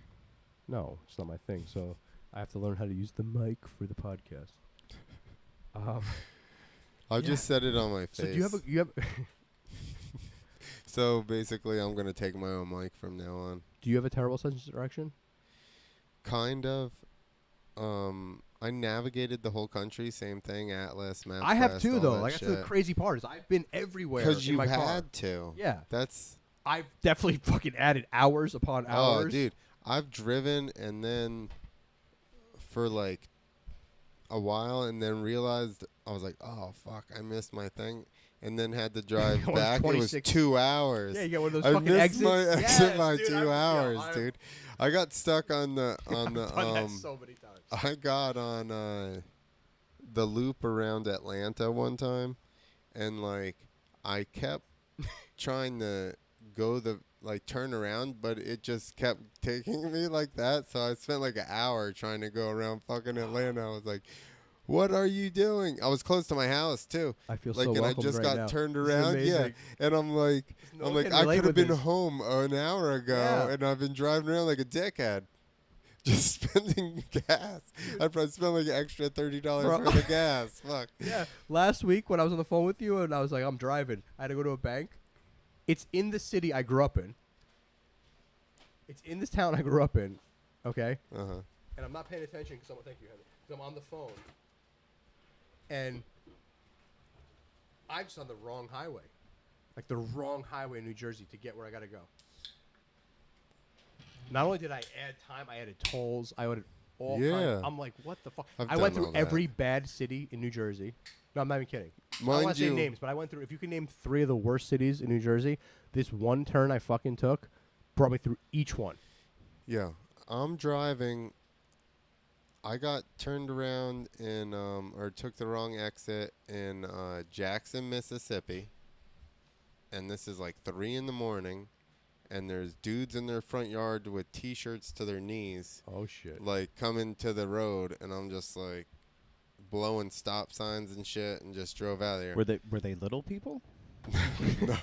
No, it's not my thing. So I have to learn how to use the mic for the podcast. I'll just set it on my face. So do you have So basically, I'm gonna take my own mic from now on. do you have a terrible sense of direction? Kind of. I navigated the whole country, same thing, Atlas, MapQuest. I have too, all though. that Like, that's the shit. crazy part is I've been everywhere Because in you my car. had to. Yeah, That's. I've definitely fucking added hours upon hours. Oh, dude, I've driven and then for like a while, and then realized I was like, oh fuck, I missed my thing, and then had to drive Going back. It was 26 2 hours. Yeah, you get one of those I fucking missed exits. my exit Yes, by dude, 2 hours, I've dude. I got stuck on the done that so many times. I got on the loop around Atlanta one time, and like I kept trying to go turn around, but it just kept taking me like that. So I spent like an hour trying to go around fucking Atlanta. I was like, "What are you doing?" I was close to my house too. I feel Like, so and I welcomed just right got now. turned This is around. Yeah, amazing. and I'm like, No one can I relate could have with been this. home an hour ago, Yeah. and I've been driving around like a dickhead. Just spending gas. I probably spent like an extra $30 Bro. for the gas. Fuck. Yeah, last week when I was on the phone with you and I was like, I'm driving. I had to go to a bank. It's in the city I grew up in. It's in this town I grew up in. Okay? Uh huh. And I'm not paying attention because thank you, Henry. 'Cause I'm on the phone. And I'm just on the wrong highway. Like the wrong highway in New Jersey to get where I got to go. Not only did I add time, I added tolls. I added all Yeah. kinds. I'm like, what the fuck? I've I went done through all that. every bad city in New Jersey. No, I'm not even kidding. I don't Mind want to say you- names, but I went through. If you can name 3 of the worst cities in New Jersey, this one turn I fucking took brought me through each one. Yeah. I'm driving. I got turned around in, or took the wrong exit in Jackson, Mississippi. And this is like 3 in the morning. And there's dudes in their front yard with T-shirts to their knees, Oh shit! like coming to the road. And I'm just like blowing stop signs and shit, and just drove out of there. Were they little people?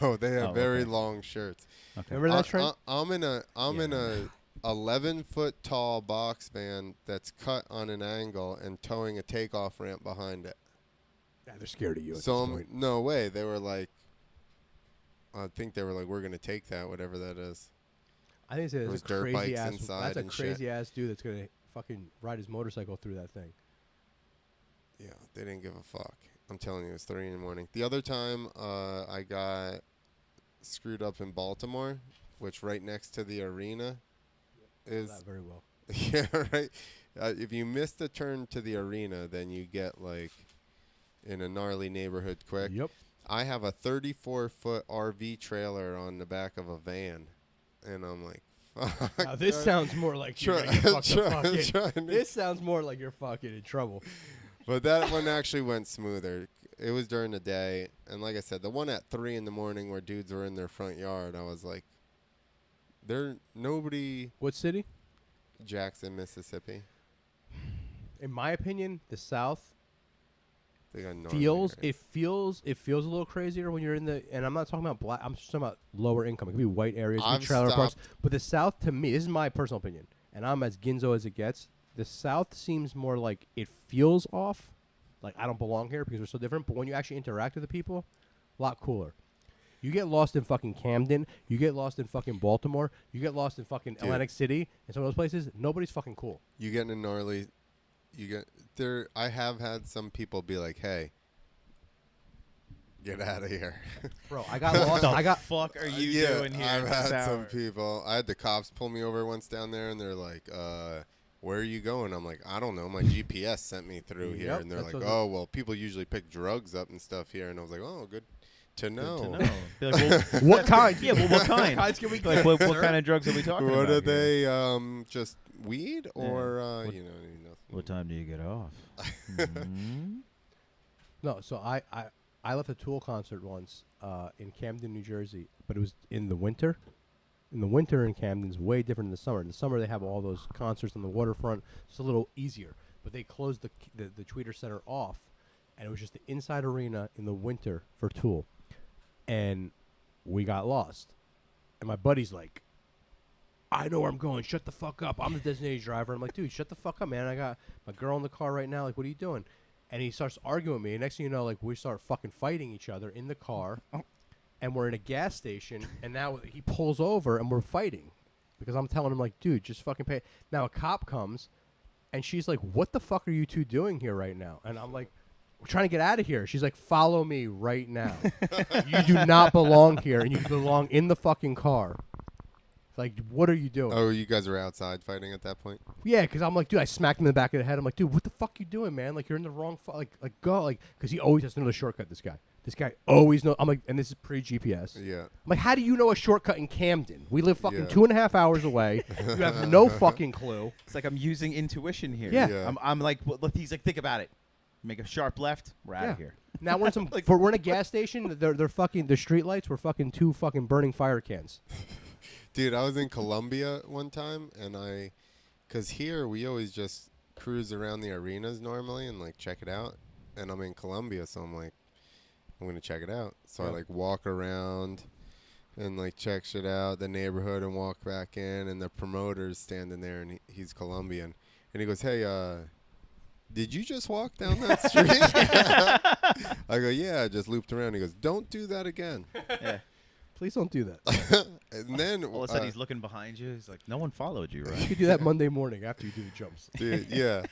No, they have Oh, very okay. long shirts. Okay. Remember that trend? I'm in a 11-foot tall box van that's cut on an angle and towing a takeoff ramp behind it. Yeah, they're scared of you. At So this point. no way. They were like, I think they were like, we're gonna take that, whatever that is. I think There was it's a dirt crazy bikes ass. inside That's a and shit. crazy ass dude that's gonna fucking ride his motorcycle through that thing. Yeah, they didn't give a fuck. I'm telling you, it was 3 in the morning. The other time, I got screwed up in Baltimore, which right next to the arena is. That very well. Yeah, right. If you miss the turn to the arena, then you get like in a gnarly neighborhood quick. Yep. I have a 34-foot RV trailer on the back of a van, and I'm like, fuck. Now this sounds more like you're gonna get fucking. This sounds more like you're fucking in trouble. But that one actually went smoother. it was during the day, and like I said, the one at 3 in the morning where dudes were in their front yard, I was like, nobody. What city? Jackson, Mississippi. In my opinion, the South They got gnarly, feels right? it feels a little crazier when you're in the, and I'm not talking about black, I'm just talking about lower income. It could be white areas, it could be I've trailer parks, stopped- but the South, to me, this is my personal opinion, and I'm as ginzo as it gets. The South seems more like it feels off, like I don't belong here because we're so different. But when you actually interact with the people, a lot cooler. You get lost in fucking Camden, you get lost in fucking Baltimore, you get lost in fucking Atlantic City, and some of those places, nobody's fucking cool. You get in a gnarly. You get there. I have had some people be like, "Hey, get out of here." Bro, I got lost. I got fuck are you Yeah, doing here? I've at had this some hour? people. I had the cops pull me over once down there, and they're like, "Where are you going?" I'm like, "I don't know. My GPS sent me through here." Yep, And they're that's like, what "Oh, well, people usually pick drugs up and stuff here." And I was like, "Oh, good to know." Good to know. Be like, well, what kind? yeah, well, what kind? kinds can we Like, get, what sir? kind of drugs are we talking What about? are here? they? Just weed or What- you know, nothing. What time do you get off? Mhm. No, so I left a Tool concert once in Camden, New Jersey, but it was in the winter. In the winter in Camden's way different than the summer. In the summer they have all those concerts on the waterfront. It's a little easier, but they closed the Tweeter Center off, and it was just the inside arena in the winter for Tool, and we got lost. And my buddy's like, I know where I'm going. Shut the fuck up. I'm the designated driver. I'm like, dude, shut the fuck up, man. I got my girl in the car right now. Like, what are you doing? And he starts arguing with me. And next thing you know, like, we start fucking fighting each other in the car. And we're in a gas station. And now he pulls over and we're fighting. Because I'm telling him, like, dude, just fucking pay. Now a cop comes. And she's like, what the fuck are you two doing here right now? And I'm like, we're trying to get out of here. She's like, follow me right now. You do not belong here. And you belong in the fucking car. Like, what are you doing? Oh, you guys were outside fighting at that point? Yeah, because I'm like, dude, I smacked him in the back of the head. I'm like, dude, what the fuck you doing, man? Like, you're in the wrong, like, go, like, because he always has to know the shortcut. This guy always know. I'm like, and this is pre-GPS. Yeah. I'm like, how do you know a shortcut in Camden? We live fucking Yeah. 2.5 hours away. You have no fucking clue. It's like I'm using intuition here. Yeah. Yeah. I'm like, he's like, think about it. Make a sharp left. We're out of here. Now we're in some, we're in a gas station. They're fucking, the street lights were fucking 2 fucking burning fire cans. Dude, I was in Colombia one time, and because here we always just cruise around the arenas normally and like check it out. And I'm in Colombia, so I'm like, I'm gonna check it out. So I Yep. like walk around and like check shit out, the neighborhood, and walk back in. And the promoter's standing there, and he's Colombian, and he goes, "Hey, did you just walk down that street?" I go, "Yeah, I just looped around." He goes, "Don't do that again." Yeah. Please don't do that. And then All of a sudden, he's looking behind you. He's like, no one followed you, You right? could do that Monday morning after you do the jumps. dude, yeah.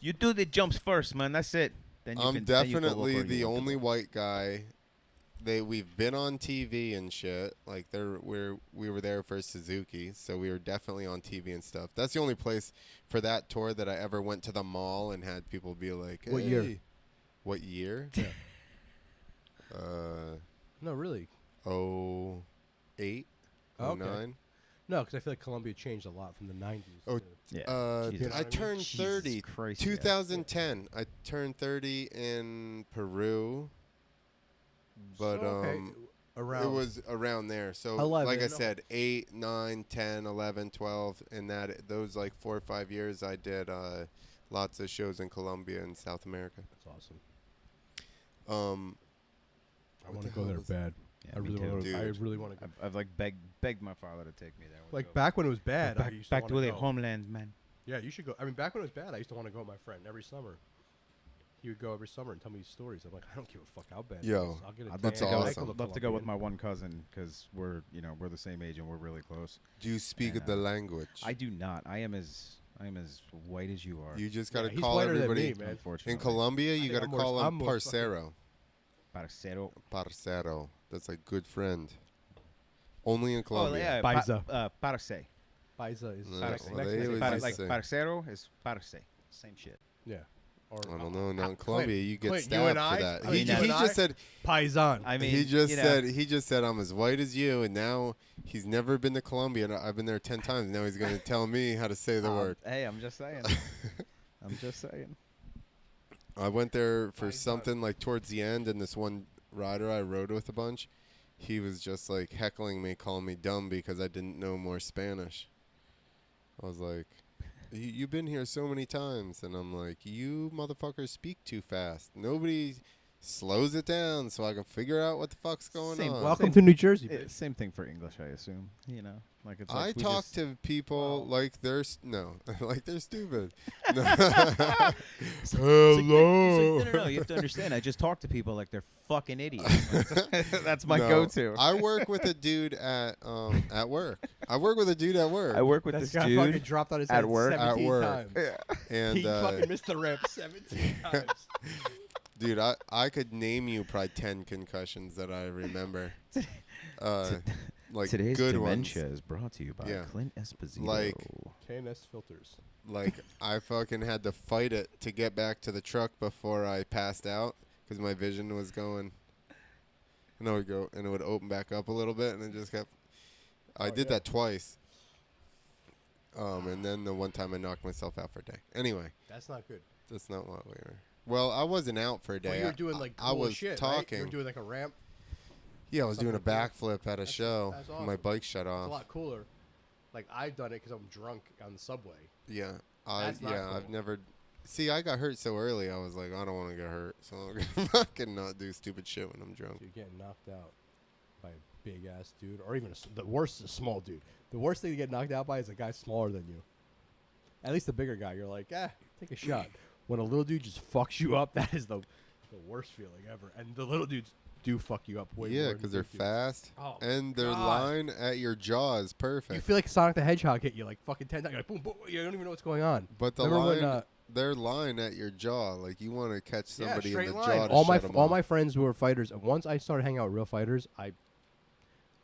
You do the jumps first, man. That's it. Then you I'm can, then you go look definitely where you the want to only go. white guy. We've been on TV and shit. Like we were there for Suzuki, so we were definitely on TV and stuff. That's the only place for that tour that I ever went to the mall and had people be like, What year? "Hey." What year? Yeah. Uh, No, really. 08, Okay. 09. No, because I feel like Colombia changed a lot from the 90s. Oh, to- Yeah. Jesus. I turned Jesus 30. Christ, yeah. 2010. I turned 30 in Peru, but So, okay, around it was around there. So 11, like I no. said, 8, 9, 10, 11, 12, and those like 4 or 5 years I did lots of shows in Colombia and South America. That's awesome. I What want the to go hell there was- bad. Yeah, I me really too. want to. I Dude. really want to go. I've like begged my father to take me there. I wanna Like go. back when it was bad, I back, used back to to want the go. homeland, man. Yeah, you should go. I mean, back when it was bad, I used to want to go with my friend every summer. He would go every summer and tell me these stories. I'm like, I don't give a fuck how bad. Yo, it is. I'll get a I'd That's love to tan go. awesome. ankle Love to go with Colombian. my one cousin because we're the same age and we're really close. Do you speak And, the language? I do not. I am as white as you are. You just Yeah, got to he's call whiter than everybody. me, man. Unfortunately. In Colombia, you think got to I'm more- call I'm him more fucking- parcero. Parcero. Parcero. That's like good friend. Only in Oh Colombia. yeah, Paisa. parce. Paisa is No, Mex- well, Mexican. they always Like just say- parcero is parce. Same shit. Yeah. Or, I don't know. Not in Clint, Colombia, you get Clint, you stabbed and I? for that. I He mean, you and I? just said Paisan. I mean, he just you know, said I'm as white as you, and now he's never been to Colombia. And I've been there 10 times. Now he's gonna tell me how to say the word. Hey, I'm just saying. I'm just saying. I went there for Nice something like towards the end, and this one rider I rode with a bunch, he was just like heckling me, calling me dumb because I didn't know more Spanish. I was like, You've been here so many times," and I'm like, "You motherfuckers speak too fast. Nobody slows it down so I can figure out what the fuck's going on." Welcome to New Jersey, bitch. Same thing for English, I assume. You know, like it's. I Like talk to people Wow. like they're like they're stupid. Hello. Hello. No. You have to understand. I just talk to people like they're fucking idiots. That's my No, go-to. I work with a dude at work. I work with a dude at work. I work with That this guy fucking dude dropped on his at head work. 17 At work. times. and He fucking missed the ramp 17 times. dude, I could name you probably 10 concussions that I remember. Like Today's good dementia ones. is brought to you by Yeah. Clint Esposito. Like- KNS filters. Like I fucking had to fight it to get back to the truck before I passed out because my vision was going. And I would go and it would open back up a little bit, and it just kept. I did that twice. And then the one time I knocked myself out for a day. Anyway, That's not good. that's not what we were. Well, I wasn't out for a day. Well, you were doing like I cool was shit, right? talking. You were doing like a ramp. Yeah, I was doing a something like that. backflip at a show. that's and My awesome. bike shut It's a off. lot cooler. Like I've done it because I'm drunk on the subway. Yeah, That's not I've cool. never. See, I got hurt so early. I was like, I don't want to get hurt, so I'm gonna fucking not do stupid shit when I'm drunk. Dude, getting knocked out by a big ass dude, or even the worst is a small dude. The worst thing to get knocked out by is a guy smaller than you. At least the bigger guy, you're like, take a shot. When a little dude just fucks you up, that is the worst feeling ever. And the little dudes do fuck you up way more. Yeah, than because the they're big dudes. fast, Oh, and their God. line at your jaw is You perfect. feel like Sonic the Hedgehog hit you like fucking 10 times. You're like, boom, boom. You don't even know what's going on. But the Remember line, when, their line at your jaw, like you want to catch somebody in straight the line. jaw to all shut 'em all off. my friends who were fighters. Once I started hanging out with real fighters, I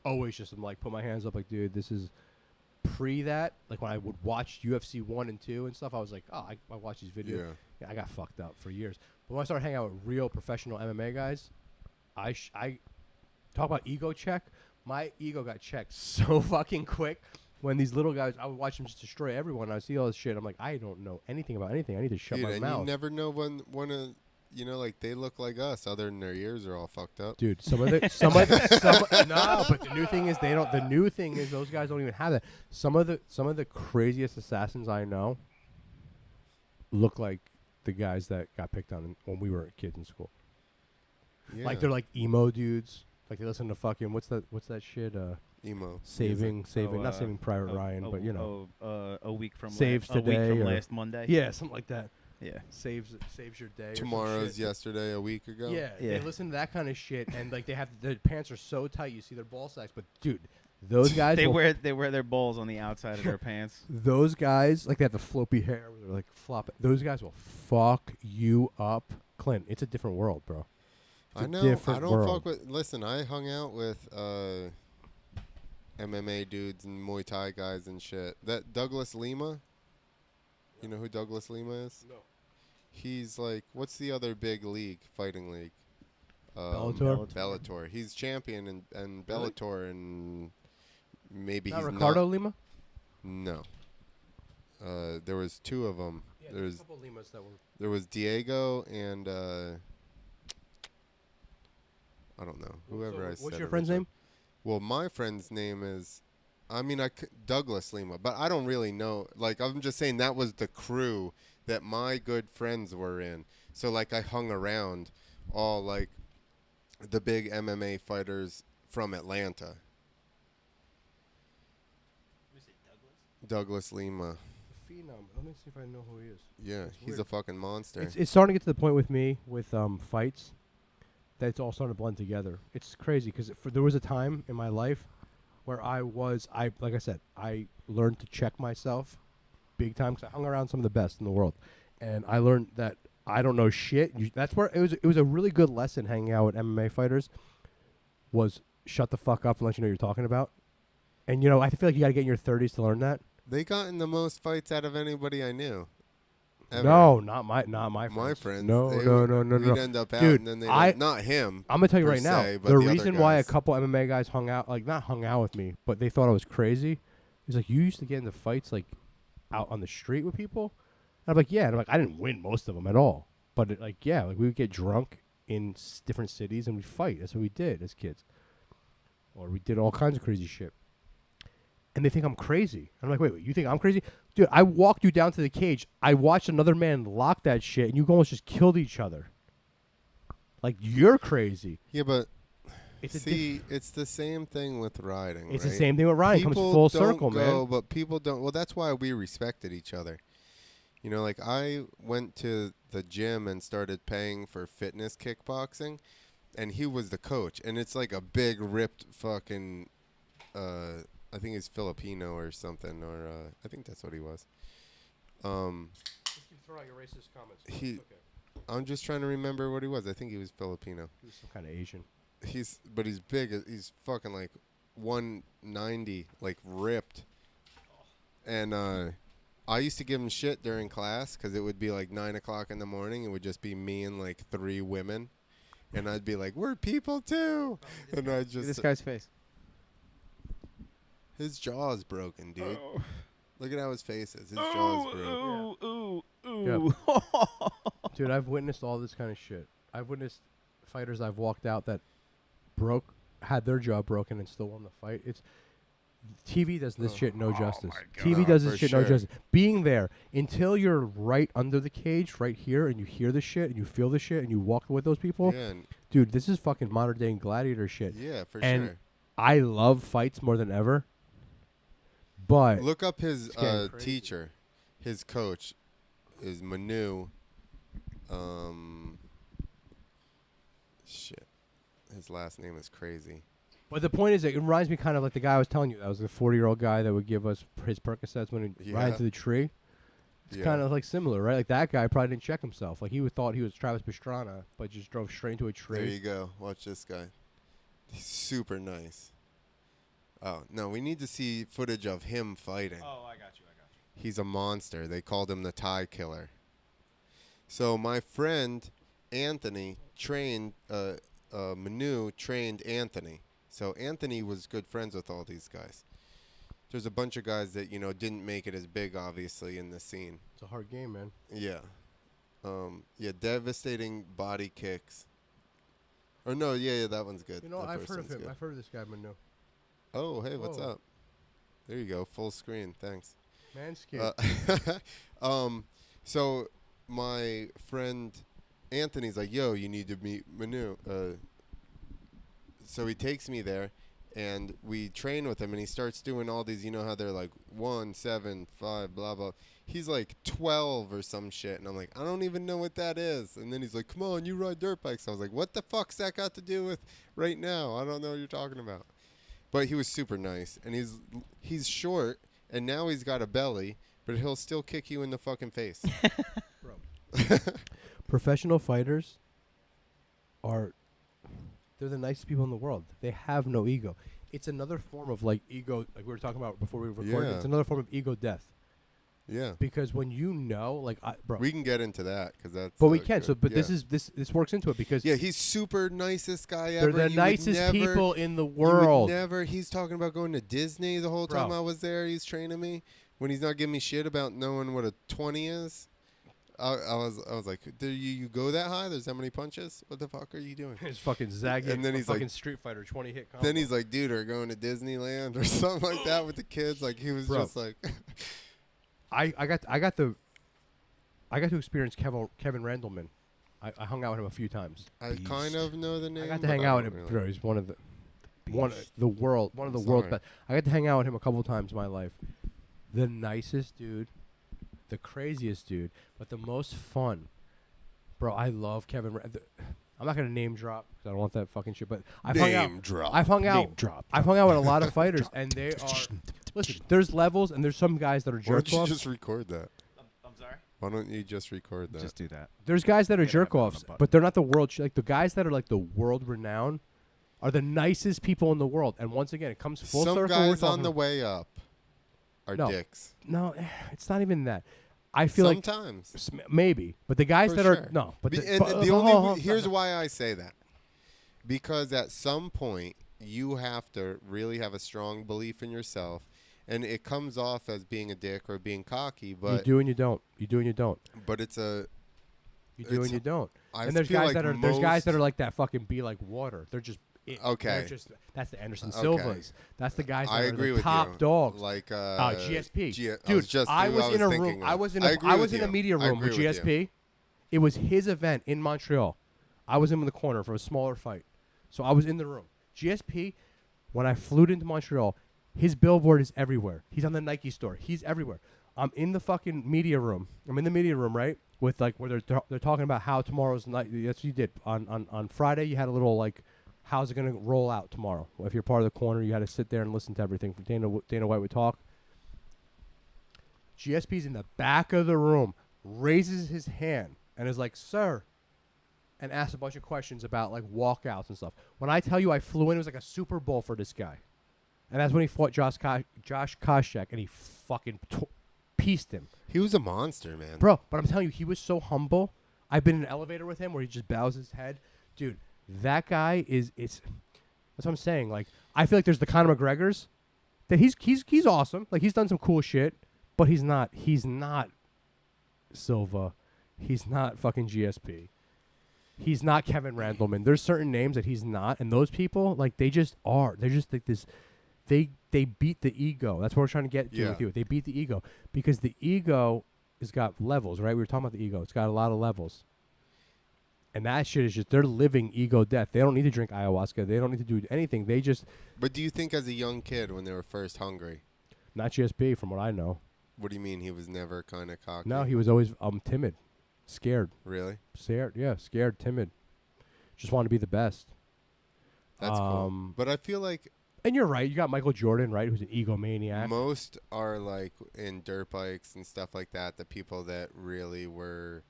always just am like put my hands up, like, dude, this is pre that. Like when I would watch UFC 1 and 2 and stuff, I was like, oh, I watch these videos. Yeah. Yeah, I got fucked up for years. But when I started hanging out with real professional MMA guys, I talk about ego check. My ego got checked so fucking quick. When these little guys, I would watch them just destroy everyone. I see all this shit. I'm like, I don't know anything about anything. I need to shut Dude, my and mouth. you never know when like they look like us, other than their ears are all fucked up. Dude, no, but the new thing is the new thing is those guys don't even have that. Some of the craziest assassins I know look like the guys that got picked on when we were kids in school. Yeah. Like they're like emo dudes. Like they listen to fucking what's that shit? Emo. Saving, not Saving Private oh, Ryan, oh, but you know, a week from Saves a week today from or- last Monday. yeah, something like that. Yeah. Saves your day. or some Tomorrow's shit. yesterday, a week ago. Yeah, Yeah. they listen to that kind of shit, and like they have their pants are so tight, you see their ball sacks. But dude, those guys They will wear their balls on the outside of their pants. those guys, like they have the floppy hair where they're like flop. Those guys will fuck you up, Clint. It's a different world, bro. It's I a know. different I don't world. fuck with. Listen, I hung out with MMA dudes and Muay Thai guys and shit. That Douglas Lima. You know who Douglas Lima is? No. He's like, what's the other big league, fighting league? Bellator? Bellator. He's champion in Really? Bellator, and maybe Not he's Ricardo not. Lima. No. There was two of them. Yeah, There's a couple of Limas that were. There was Diego and I don't know, whoever I said. What's your friend's name? Well, my friend's name is, Douglas Lima, but I don't really know. Like, I'm just saying that was the crew that my good friends were in. So, like, I hung around all, like, the big MMA fighters from Atlanta. Douglas Lima. Phenom. Let me see if I know who he is. Yeah, It's he's weird. a fucking monster. It's starting to get to the point with me with fights that it's all starting to blend together. It's crazy because there was a time in my life where like I said, I learned to check myself big time because I hung around some of the best in the world, and I learned that I don't know shit. That's where it was a really good lesson hanging out with MMA fighters. Was shut the fuck up and let you know what you're talking about, and I feel like you got to get in your 30s to learn that. They gotten the most fights out of anybody I knew. Ever. No, not my friends. My friends. No, they no, would- no, no, We'd no. end up out, Dude, and then they not him. I'm gonna tell you per right now. se, but The the other reason why a guys. couple MMA guys hung out, like not hung out with me, but they thought I was crazy. He's like, you used to get into fights like out on the street with people. And I'm like, yeah. And I'm like, I didn't win most of them at all. But like we would get drunk in different cities and we'd fight. That's what we did as kids. Or we did all kinds of crazy shit. And they think I'm crazy. I'm like, wait, you think I'm crazy? Dude, I walked you down to the cage. I watched another man lock that shit, and you almost just killed each other. Like, you're crazy. Yeah, but It's it's the same thing with riding. It's right? the same thing with riding. Comes People full don't circle, go, man. But people don't. Well, that's why we respected each other. You know, like I went to the gym and started paying for fitness kickboxing, and he was the coach. And it's like a big ripped fucking. I think he's Filipino or something, or I think that's what he was. Throw out your racist comments. I'm just trying to remember what he was. I think he was Filipino. He was some kind of Asian. But he's big. He's fucking like 190, like ripped. And I used to give him shit during class because it would be like 9 o'clock in the morning. It would just be me and like 3 women, and I'd be like, "We're people too," and I just This guy's face. his jaw is broken, dude. Oh. Look at how his face is. His jaw is broken. Ooh. Dude, I've witnessed all this kind of shit. I've witnessed fighters I've walked out that had their jaw broken and still won the fight. It's TV does this shit no justice. TV does this shit no justice. Being there until you're right under the cage, right here, and you hear the shit and you feel the shit and you walk with those people. Yeah, dude, this is fucking modern day gladiator shit. yeah, for and sure. I love fights more than ever. But Look up his teacher. His coach is Manu. Shit. His last name is crazy. But the point is, it reminds me kind of like the guy I was telling you. That was the 40-year-old guy that would give us his Percocets when he ran into the tree. It's kind of like similar, right? Like that guy probably didn't check himself. Like he thought he was Travis Pastrana, but just drove straight into a tree. There you go. Watch this guy. He's super nice. Oh, no, we need to see footage of him fighting. Oh, I got you. He's a monster. They called him the Thai Killer. So my friend Anthony trained, Manu trained Anthony. So Anthony was good friends with all these guys. There's a bunch of guys that, didn't make it as big, obviously, in the scene. It's a hard game, man. Yeah. Devastating body kicks. Or no, yeah, that one's good. I've heard of him. I've heard of this guy, Manu. Oh, hey, what's Whoa. up? There you go, full screen. Thanks. Manscaped. So my friend Anthony's like, yo, you need to meet Manu. So he takes me there, and we train with him, and he starts doing all these, how they're like 1, 7, 5, blah, blah. He's like 12 or some shit, and I'm like, I don't even know what that is. And then he's like, come on, you ride dirt bikes. I was like, what the fuck's that got to do with right now? I don't know what you're talking about. But he was super nice, and he's short, and now he's got a belly, but he'll still kick you in the fucking face. Bro. Professional fighters they're the nicest people in the world. They have no ego. It's another form of like ego, like we were talking about before we recorded. Yeah. It's another form of ego death. Yeah. Because when bro. We can get into that because that's. But we can. Good. So, but yeah. this works into it because. Yeah, he's super nicest guy ever. They're the nicest people in the world. He's talking about going to Disney the whole time I was there. He's training me when he's not giving me shit about knowing what a 20 is. I was like, do you go that high? There's that many punches? What the fuck are you doing? He's fucking zagging. And then he's fucking like, Street Fighter 20 hit combo. Then he's like, dude, we're going to Disneyland or something like that with the kids. Like he was just like. I got to experience Kevin Randleman. I hung out with him a few times. I kind of know the name. I got to hang out with him. Bro, he's one of the world's best. I got to hang out with him a couple times in my life. The nicest dude, the craziest dude, but the most fun. Bro, I love Kevin. I'm not gonna name drop because I don't want that fucking shit. But I've hung out with a lot of fighters, and they are. Listen, there's levels, and there's some guys that are jerk offs. Why don't you just record that? I'm sorry. Why don't you just record that? Just do that. There's guys that are jerk offs, but they're not the world. Like the guys that are like the world renowned are the nicest people in the world. And once again, it comes full circle. Some guys on the way up are dicks. No, it's not even that. I feel sometimes maybe, but the guys that are no. But here's why I say that, because at some point you have to really have a strong belief in yourself, and it comes off as being a dick or being cocky. But you do and you don't. You do and you don't. But it's a You do and you don't. I And there's feel guys like that are like that fucking be like water. They're just Okay. They're just that's the Anderson Okay. Silvas. That's the guys that I are agree the with top you. dogs. Like GSP. Dude, I was in a room. I was in a media room with you. GSP. It was his event in Montreal. I was in the corner for a smaller fight, so I was in the room. GSP, when I flew into Montreal, his billboard is everywhere. He's on the Nike store. He's everywhere. I'm in the fucking media room. I'm in the media room, right? With like where they're talking about how tomorrow's night. That's what you did on Friday. You had a little like, how's it gonna roll out tomorrow? Well, if you're part of the corner, you had to sit there and listen to everything. Dana White would talk. GSP's in the back of the room, raises his hand and is like, "Sir," and asks a bunch of questions about like walkouts and stuff. When I tell you I flew in, it was like a Super Bowl for this guy, and that's when he fought Josh Koscheck, and he fucking pieced him. He was a monster, man. Bro, but I'm telling you, he was so humble. I've been in an elevator with him where he just bows his head. Dude, that guy that's what I'm saying. Like, I feel like there's the Conor McGregors that he's awesome. Like, he's done some cool shit, but he's not Silva. He's not fucking GSP. He's not Kevin Randleman. There's certain names that he's not, and those people, like, they just are. They're just like this. They beat the ego. That's what we're trying to get to with you. They beat the ego because the ego has got levels, right? We were talking about the ego. It's got a lot of levels. And that shit is just, they're living ego death. They don't need to drink ayahuasca. They don't need to do anything. They just... But do you think as a young kid when they were first hungry? Not GSP, from what I know. What do you mean he was never kind of cocky? No, he was always timid. Scared. Really? Scared, yeah. Scared, timid. Just wanted to be the best. That's cool. But I feel like... And you're right. You got Michael Jordan, right, who's an egomaniac. Most are like in dirt bikes and stuff like that, the people that really were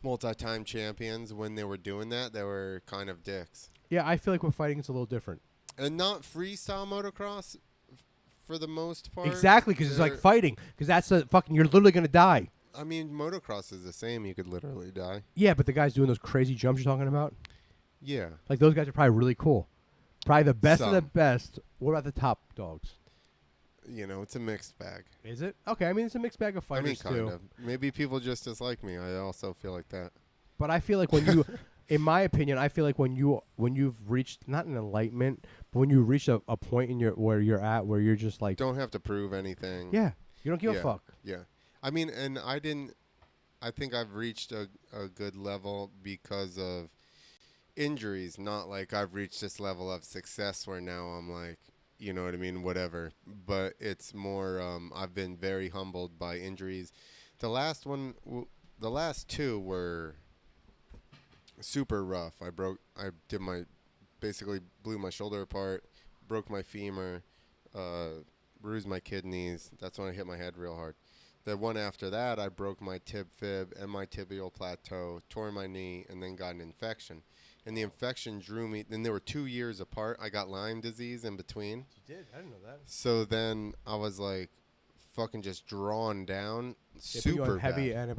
multi-time champions, when they were doing that, they were kind of dicks. Yeah, I feel like with fighting it's a little different. And not freestyle motocross for the most part. Exactly, because it's like fighting. Because that's a fucking, you're literally going to die. I mean, motocross is the same. You could literally die. Yeah, but the guys doing those crazy jumps you're talking about? Yeah. Like, those guys are probably really cool. Probably the best of the Some. best. What about the top dogs? You know, it's a mixed bag. Is it? Okay, I mean, it's a mixed bag of I mean, fighters, kind too. of. Maybe people just dislike me. I also feel like that. But I feel like when you, in my opinion, I feel like when you've reached, not an enlightenment, but when you reach a point in where you're at, where you're just like... Don't have to prove anything. Yeah, you don't give a fuck. Yeah. I mean, and I think I've reached a good level because of injuries, not like I've reached this level of success where now I'm like, you know what I mean, whatever. But it's more, I've been very humbled by injuries. The last two were super rough. Basically blew my shoulder apart, broke my femur, bruised my kidneys. That's when I hit my head real hard. The one after that, I broke my tib fib and my tibial plateau, tore my knee, and then got an infection. And the infection drew me. Then they were 2 years apart. I got Lyme disease in between. You did? I didn't know that. So then I was like, fucking just drawn down, They put super you on heavy bad.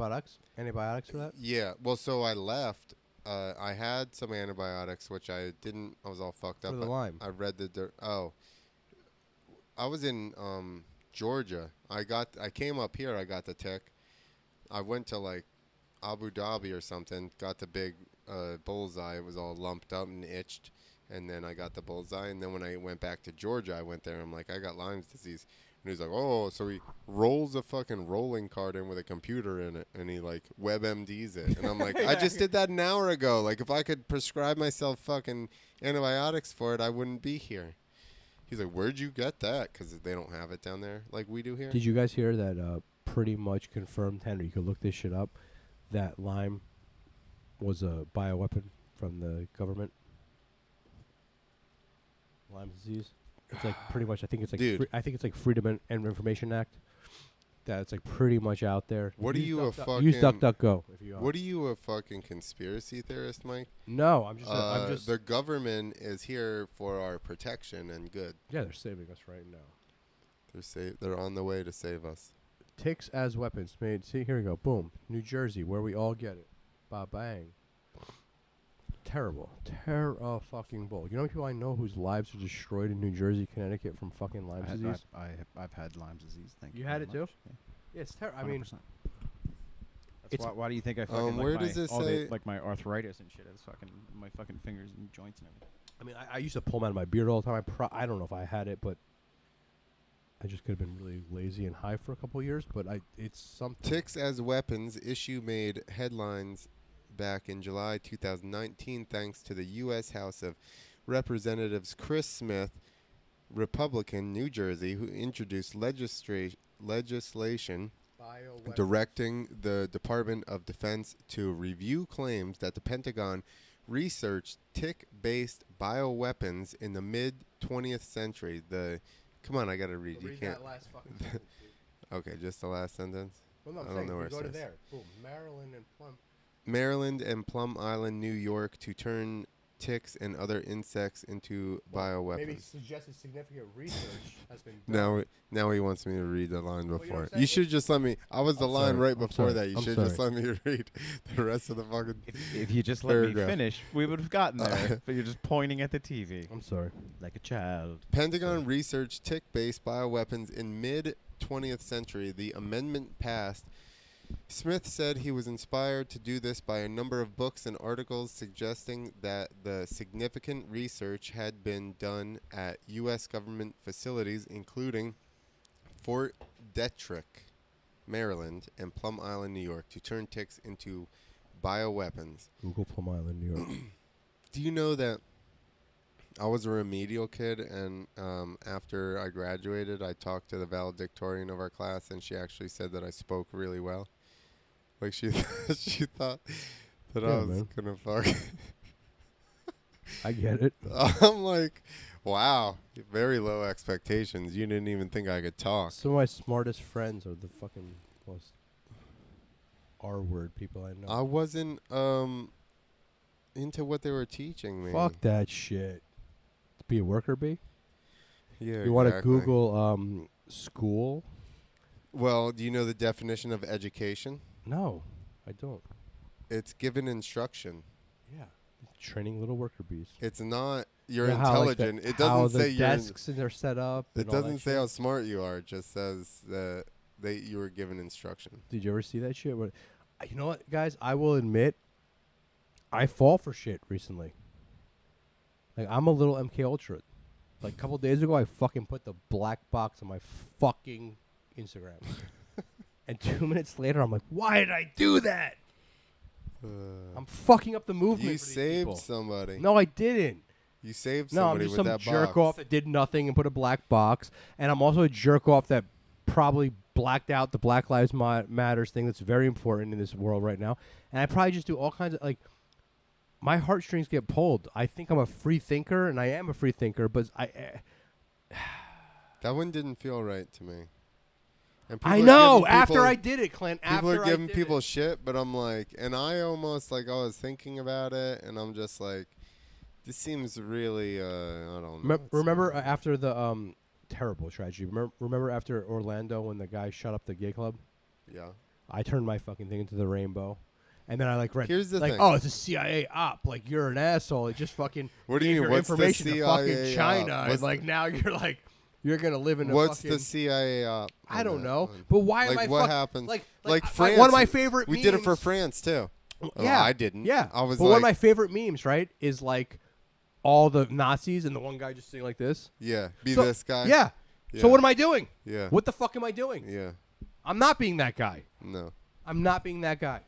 antibiotics for that? Yeah. Well, so I left. I had some antibiotics, which I didn't. I was all fucked up. For the Lyme. I read the. I was in Georgia. I came up here. I got the tick. I went to like Abu Dhabi or something. Got the big bullseye. It was all lumped up and itched. And then I got the bullseye. And then when I went back to Georgia, I went there. I'm like, I got Lyme's disease. And he's like, oh, so he rolls a fucking rolling cart in with a computer in it. And he like WebMDs it. And I'm like, I just did that an hour ago. Like if I could prescribe myself fucking antibiotics for it, I wouldn't be here. He's like, where'd you get that? Because they don't have it down there like we do here. Did you guys hear that pretty much confirmed, Henry, you could look this shit up, that Lyme was a bioweapon from the government? Lyme disease? It's like pretty much, I think it's like I think it's like Freedom and Information Act. That's like pretty much out there. What are you, a fucking... Use DuckDuckGo if you are. What are you, a fucking conspiracy theorist, Mike? No, I'm just... The government is here for our protection and good. Yeah, they're saving us right now. They're on the way to save us. Ticks as weapons made. See, here we go. Boom. New Jersey, where we all get it. Ba-bang. Terrible. Fucking bull. You know how many people I know whose lives are destroyed in New Jersey, Connecticut from fucking Lyme disease? I've had Lyme disease. Thank you. You had very it too? much. Yeah. Yeah, it's terrible. I mean, That's why do you think I fucking where does it say? like my arthritis and shit? It's fucking my fucking fingers and joints and everything. I mean, I used to pull them out of my beard all the time. I don't know if I had it, but I just could have been really lazy and high for a couple of years. But it's something. Ticks as weapons issue made headlines back in July 2019 thanks to the U.S. House of Representatives Chris Smith, Republican, New Jersey, who introduced legislation directing the Department of Defense to review claims that the Pentagon researched tick-based bioweapons in the mid-20th century. Come on, I gotta read. You can't. That last fucking sentence, dude. Okay, just the last sentence. Well, no, I don't know where it go to says. there. Boom, Maryland and Plum Island, New York, to turn ticks and other insects into bioweapons. Maybe suggested significant research has been done. Now he wants me to read the line you know before. what I'm saying? You should just let me. I was the I'm line sorry. right I'm before sorry. that. You I'm should sorry. just let me read the rest of the fucking. If you just let me Paragraph. finish, we would have gotten there. But you're just pointing at the TV I'm sorry. like a child. Pentagon researched tick-based bioweapons in mid-20th century. The amendment passed. Smith said he was inspired to do this by a number of books and articles suggesting that the significant research had been done at U.S. government facilities, including Fort Detrick, Maryland, and Plum Island, New York, to turn ticks into bioweapons. Google Plum Island, New York. Do you know that I was a remedial kid, and after I graduated, I talked to the valedictorian of our class, and she actually said that I spoke really well. Like she thought that I Yeah, was man. gonna fuck. I get it. I'm like, wow, very low expectations. You didn't even think I could talk. Some of my smartest friends are the fucking most R-word people I know. I wasn't into what they were teaching me. Fuck that shit. Be a worker bee? Yeah, You want to exactly. Google school? Well, do you know the definition of education? No, I don't. It's given instruction. Yeah. Training little worker bees. It's not you're Yeah, how, like, intelligent. It how doesn't the say you're. desks are set up. It and all that doesn't say shit. how smart you are. It just says that you were given instruction. Did you ever see that shit? You know what, guys? I will admit, I fall for shit recently. Like, I'm a little MK Ultra. Like, a couple days ago, I fucking put the black box on my fucking Instagram. And 2 minutes later, I'm like, why did I do that? I'm fucking up the movement. You for these saved people. somebody. No, I didn't. You saved No, I'm somebody just with some that jerk box. off that did nothing and put a black box. And I'm also a jerk off that probably blacked out the Black Lives Matters thing that's very important in this world right now. And I probably just do all kinds of, like, my heartstrings get pulled. I think I'm a free thinker, and I am a free thinker, but That one didn't feel right to me. And I people are know. giving After people- I did it, Clint. People After are giving I did people it. shit, but I'm like, and I almost like I was thinking about it, and I'm just like, this seems really, I don't know. Remember after the terrible tragedy? Remember after Orlando when the guy shut up the gay club? Yeah. I turned my fucking thing into the rainbow. And then I read, Here's the like, thing. oh, it's a CIA op. Like, you're an asshole. It just fucking What do you gave mean? your What's the information to fucking CIA China. op? And What's like, now you're like, you're going to live in a What's fucking... the CIA op? I on don't that know. one? But why am I... Like, what happens? Like France. one of my favorite We memes... did it for France, too. Yeah. I didn't. Yeah. I was but like, one of my favorite memes, right, is like all the Nazis and the one guy just sitting like this. yeah, be So- this guy. Yeah. Yeah. So what am I doing? Yeah. What the fuck am I doing? Yeah. I'm not being that guy. No. I'm not being that guy.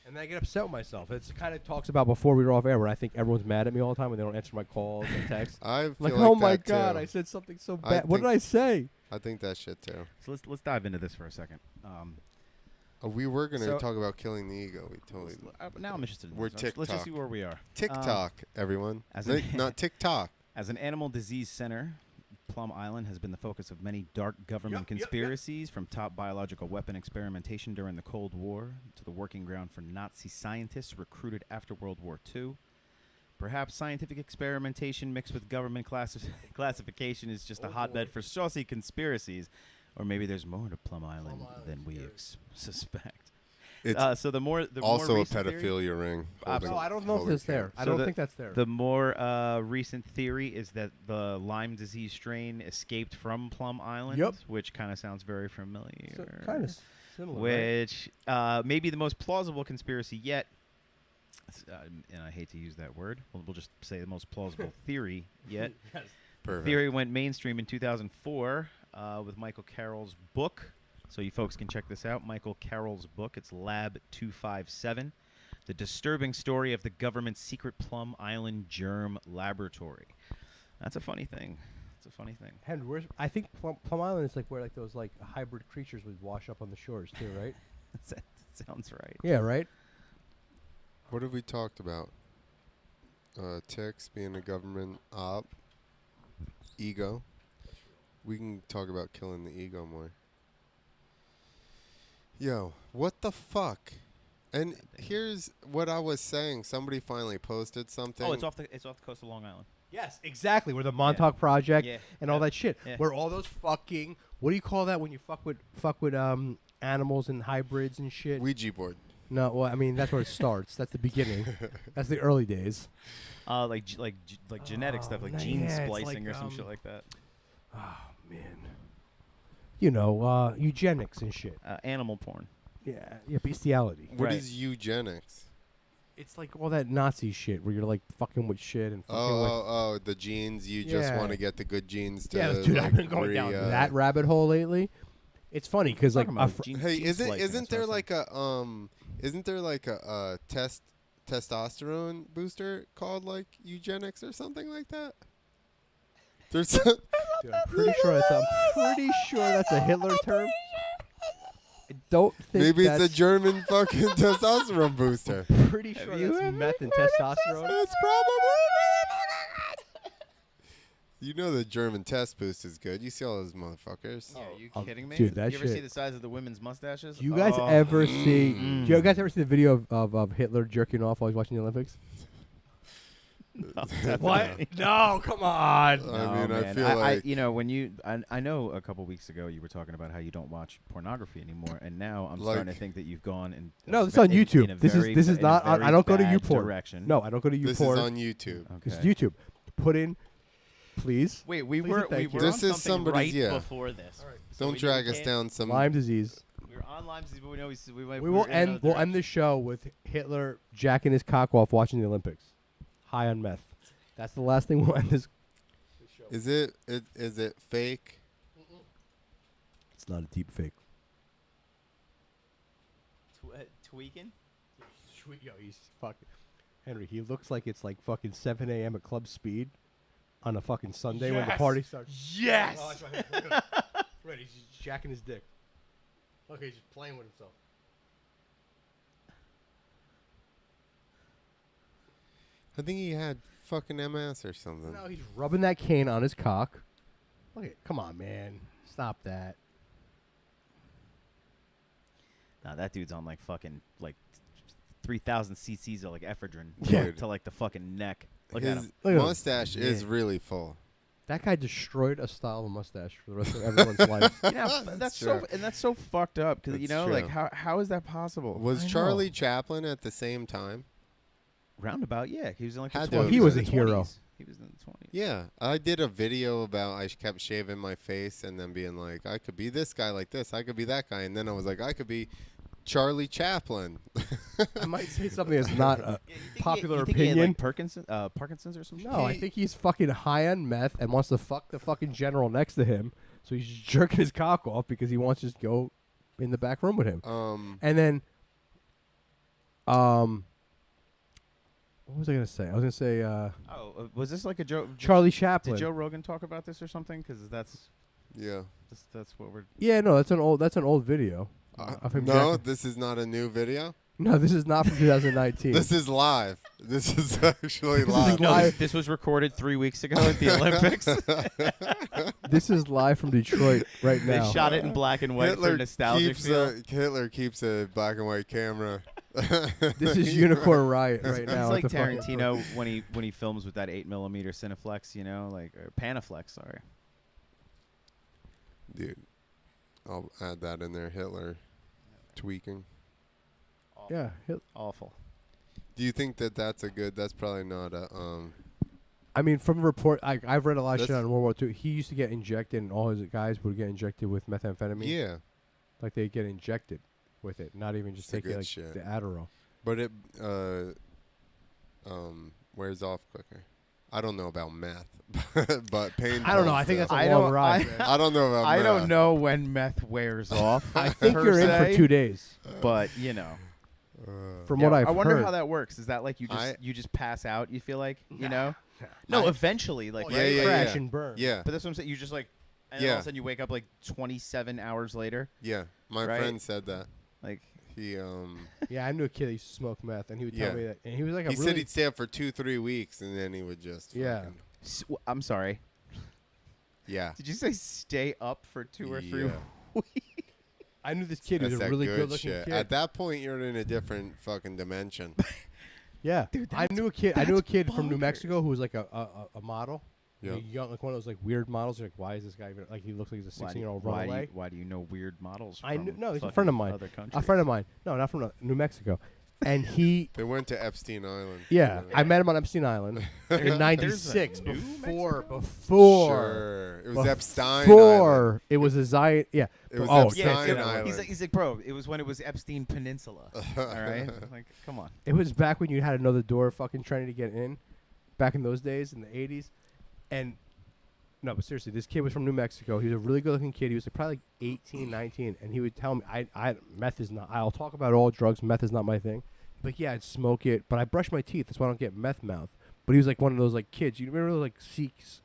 And then I get upset with myself. It's kind of talks about before we were off air where I think everyone's mad at me all the time when they don't answer my calls and texts. I feel Like, like oh my that, God, too. I said something so I bad. What did think- I say? I think that shit, too. So let's dive into this for a second. We were going to So- talk about killing the ego. We totally... Now I'm interested in We're this. Let's just see TikTok. where we are. TikTok, everyone. as No, an- not TikTok. As an animal disease center, Plum Island has been the focus of many dark government Yep, yep, yep. conspiracies, from top biological weapon experimentation during the Cold War to the working ground for Nazi scientists recruited after World War II. Perhaps scientific experimentation mixed with government classification is just a hotbed for saucy conspiracies, or maybe there's more to Plum Island than we suspect. It's So the more also a recent theory- pedophilia ring. holding- No, I don't know if holding it's there. cans. I So don't the- think that's there. The more recent theory is that the Lyme disease strain escaped from Plum Island, Yep. which kind of sounds very familiar. Similar, right? which may be the most plausible conspiracy yet. And I hate to use that word. We'll just say the most plausible theory yet. Yes. Perfect. Theory went mainstream in 2004 with Michael Carroll's book. So you folks can check this out. Michael Carroll's book. It's Lab 257, The Disturbing Story of the Government's Secret Plum Island Germ Laboratory. That's a funny thing. It's a funny thing. And I think Plum Island is like where like those like hybrid creatures would wash up on the shores too, right? That sounds right. Yeah, right. What have we talked about? Ticks being a government op. Ego. We can talk about killing the ego more. Yo, what the fuck? And here's what I was saying. Somebody finally posted something. Oh, it's off the coast of Long Island. Yes, exactly. Where the Montauk Project Yeah. and all that shit. Yeah. Where all those fucking what do you call that when you fuck with animals and hybrids and shit? Ouija board. No, well, I mean that's where it starts. That's the beginning. That's the early days. Like genetic stuff, like gene yeah, it's splicing like, or some shit like that. Oh man. You know, eugenics and shit. Animal porn. Yeah, bestiality. What Right. is eugenics? It's like all that Nazi shit where you're like fucking with shit and fucking with. Oh, the genes. You just Yeah. want to get the good genes to. Yeah, dude, like, I've been going down that rabbit hole lately. It's funny because like Talking about gene- Hey, gene isn't splicing, isn't that's there what I like a isn't there like a testosterone booster called like eugenics or something like that? There's dude, I'm pretty sure that's a Hitler term. I don't think maybe it's a that's German fucking testosterone booster. pretty sure you that's ever meth and testosterone. It's probably. You know the German test boost is good. You see all those motherfuckers. Are you Oh, kidding me? dude, that you ever see shit- the size of the women's mustaches? Do you guys ever see? Do you guys ever see the video of Hitler jerking off while he's watching the Olympics? What? No, come on. I mean, I man. feel like you know, when you, I know a couple weeks ago you were talking about how you don't watch pornography anymore, and now I'm starting to Like- think that you've gone in. No, this is on YouTube. In a This very is in a not. I very don't go to bad YouPorn. direction. No, I don't go to this YouPorn. is on YouTube. Okay. This is YouTube. Put in, please. Wait, we Please were and thank we you. were This on is something somebody's- right yeah. before this. So Don't we drag us can't- down some. Lyme disease. We were on Lyme disease, but we know we might. We we're will in end. another We'll end direction. the show with Hitler jacking his cock off watching the Olympics, high on meth. That's the last thing we'll end this. Is it fake? It's not a deep fake. Tweaking. Yo, he's fucking Henry. He looks like it's like fucking 7 a.m. at Club Speed on a fucking Sunday when the Yes. party starts. Yes. Oh, that's right. Right, he's just jacking his dick. Look, he's just playing with himself. I think he had fucking MS or something. No, he's rubbing that cane on his cock. Look at, come on, man, stop that. Nah, that dude's on like fucking like 3,000 cc's of like ephedrine Yeah. to like the fucking neck. Look at His him. Look at him. mustache is Yeah. really full. That guy destroyed a style of mustache for the rest of everyone's life. You know, that's so true. and that's so fucked up because you That's know like true. how is that possible? Was I know. Charlie Chaplin at the same time? Roundabout, yeah, he was in like Had the to 20s. have He was in a the hero. 20s. He was in the 20s. Yeah, I did a video about I kept shaving my face and then being like, I could be this guy like this, I could be that guy, and then I was like, I could be Charlie Chaplin. I might say something that's not a popular you think he had, opinion. like Parkinson's or some shit? No, I think he's fucking high on meth and wants to fuck the fucking general next to him. So he's just jerking his cock off because he wants to just go in the back room with him. And then, what was I gonna say? I was gonna say was this like a Joe? Charlie Chaplin. Did Joe Rogan talk about this or something? Because that's Yeah. what we're. Yeah, no, that's an old video of him. No, jacking- this is not a new video. no, this is not from 2019. This is live. This is actually This is live. No, live. this was recorded 3 weeks ago at the Olympics. This is live from Detroit right They now. shot it in black and white for nostalgia feel. Hitler keeps a black and white camera. This is Unicorn Riot right It's now. like with the fucking- Tarantino when he films with that 8mm Cineflex, you know, like or Panaflex. Sorry. Dude, I'll add that in there. Hitler tweaking. Yeah, Awful. Do you think that that's a good? That's probably not a. I mean, from a report, I've read a lot of shit That's- on World War II. He used to get injected, and all his guys would get injected with methamphetamine. Yeah. Like they get injected. with it. Not even just It's the taking good like shit. the Adderall. But it wears off quicker. I don't know about meth, but pain. I don't know. pills I think do. that's a I long don't- ride, I- man. I don't know about I meth. don't know when meth wears off. I think per you're in for se, 2 days. but you know. From Yeah, what I've I wonder heard. how that works. Is that like you just pass out? You feel like you know? No, I- eventually, like Oh, Yeah, right? yeah, crash yeah. and burn. Yeah, But that's what I'm saying. You just like, and then all Yeah. of a sudden you wake up like 27 hours later. yeah. My Right? friend said that. Like, He Yeah, I knew a kid that used to smoke meth, and he would tell Yeah. me that. And he was like a he really said he'd stay up for 2-3 weeks and then he would just Yeah. fucking- I'm sorry. yeah. Did you say stay up for 2 or 3 Yeah. weeks? I knew this kid who That's was a that really good good-looking shit. kid. At that point, you're in a different fucking dimension. Yeah, Dude, I knew a kid. I knew a that's kid from New bonkers. Mexico who was like a model. Yeah. Like, young, like one of those like weird models. You're like, why is this guy even like? He looks like he's a 16-year-old runaway. Why do you know weird models? I knew, from no, he's a fucking friend of mine. Other countries? A friend of mine. No, not from New Mexico. And he, They went to Epstein Island. yeah, I met him on Epstein Island in '96. Before. Sure. It was Epstein Island. Before it was a Zion. Yeah. It was oh, Epstein Yeah, can't say that Island. word. he's like, bro, it was when it was Epstein Peninsula. All right, like, come on. It was back when you had another door fucking trying to get in, back in those days in the '80s, and no, but seriously, this kid was from New Mexico. He was a really good-looking kid. He was like probably like 18, 19, and he would tell me, meth is not. I'll talk about all drugs. Meth is not my thing. But yeah, I'd smoke it, but I brush my teeth. That's why I don't get meth mouth. But he was like one of those like kids. You remember those like Sikhs?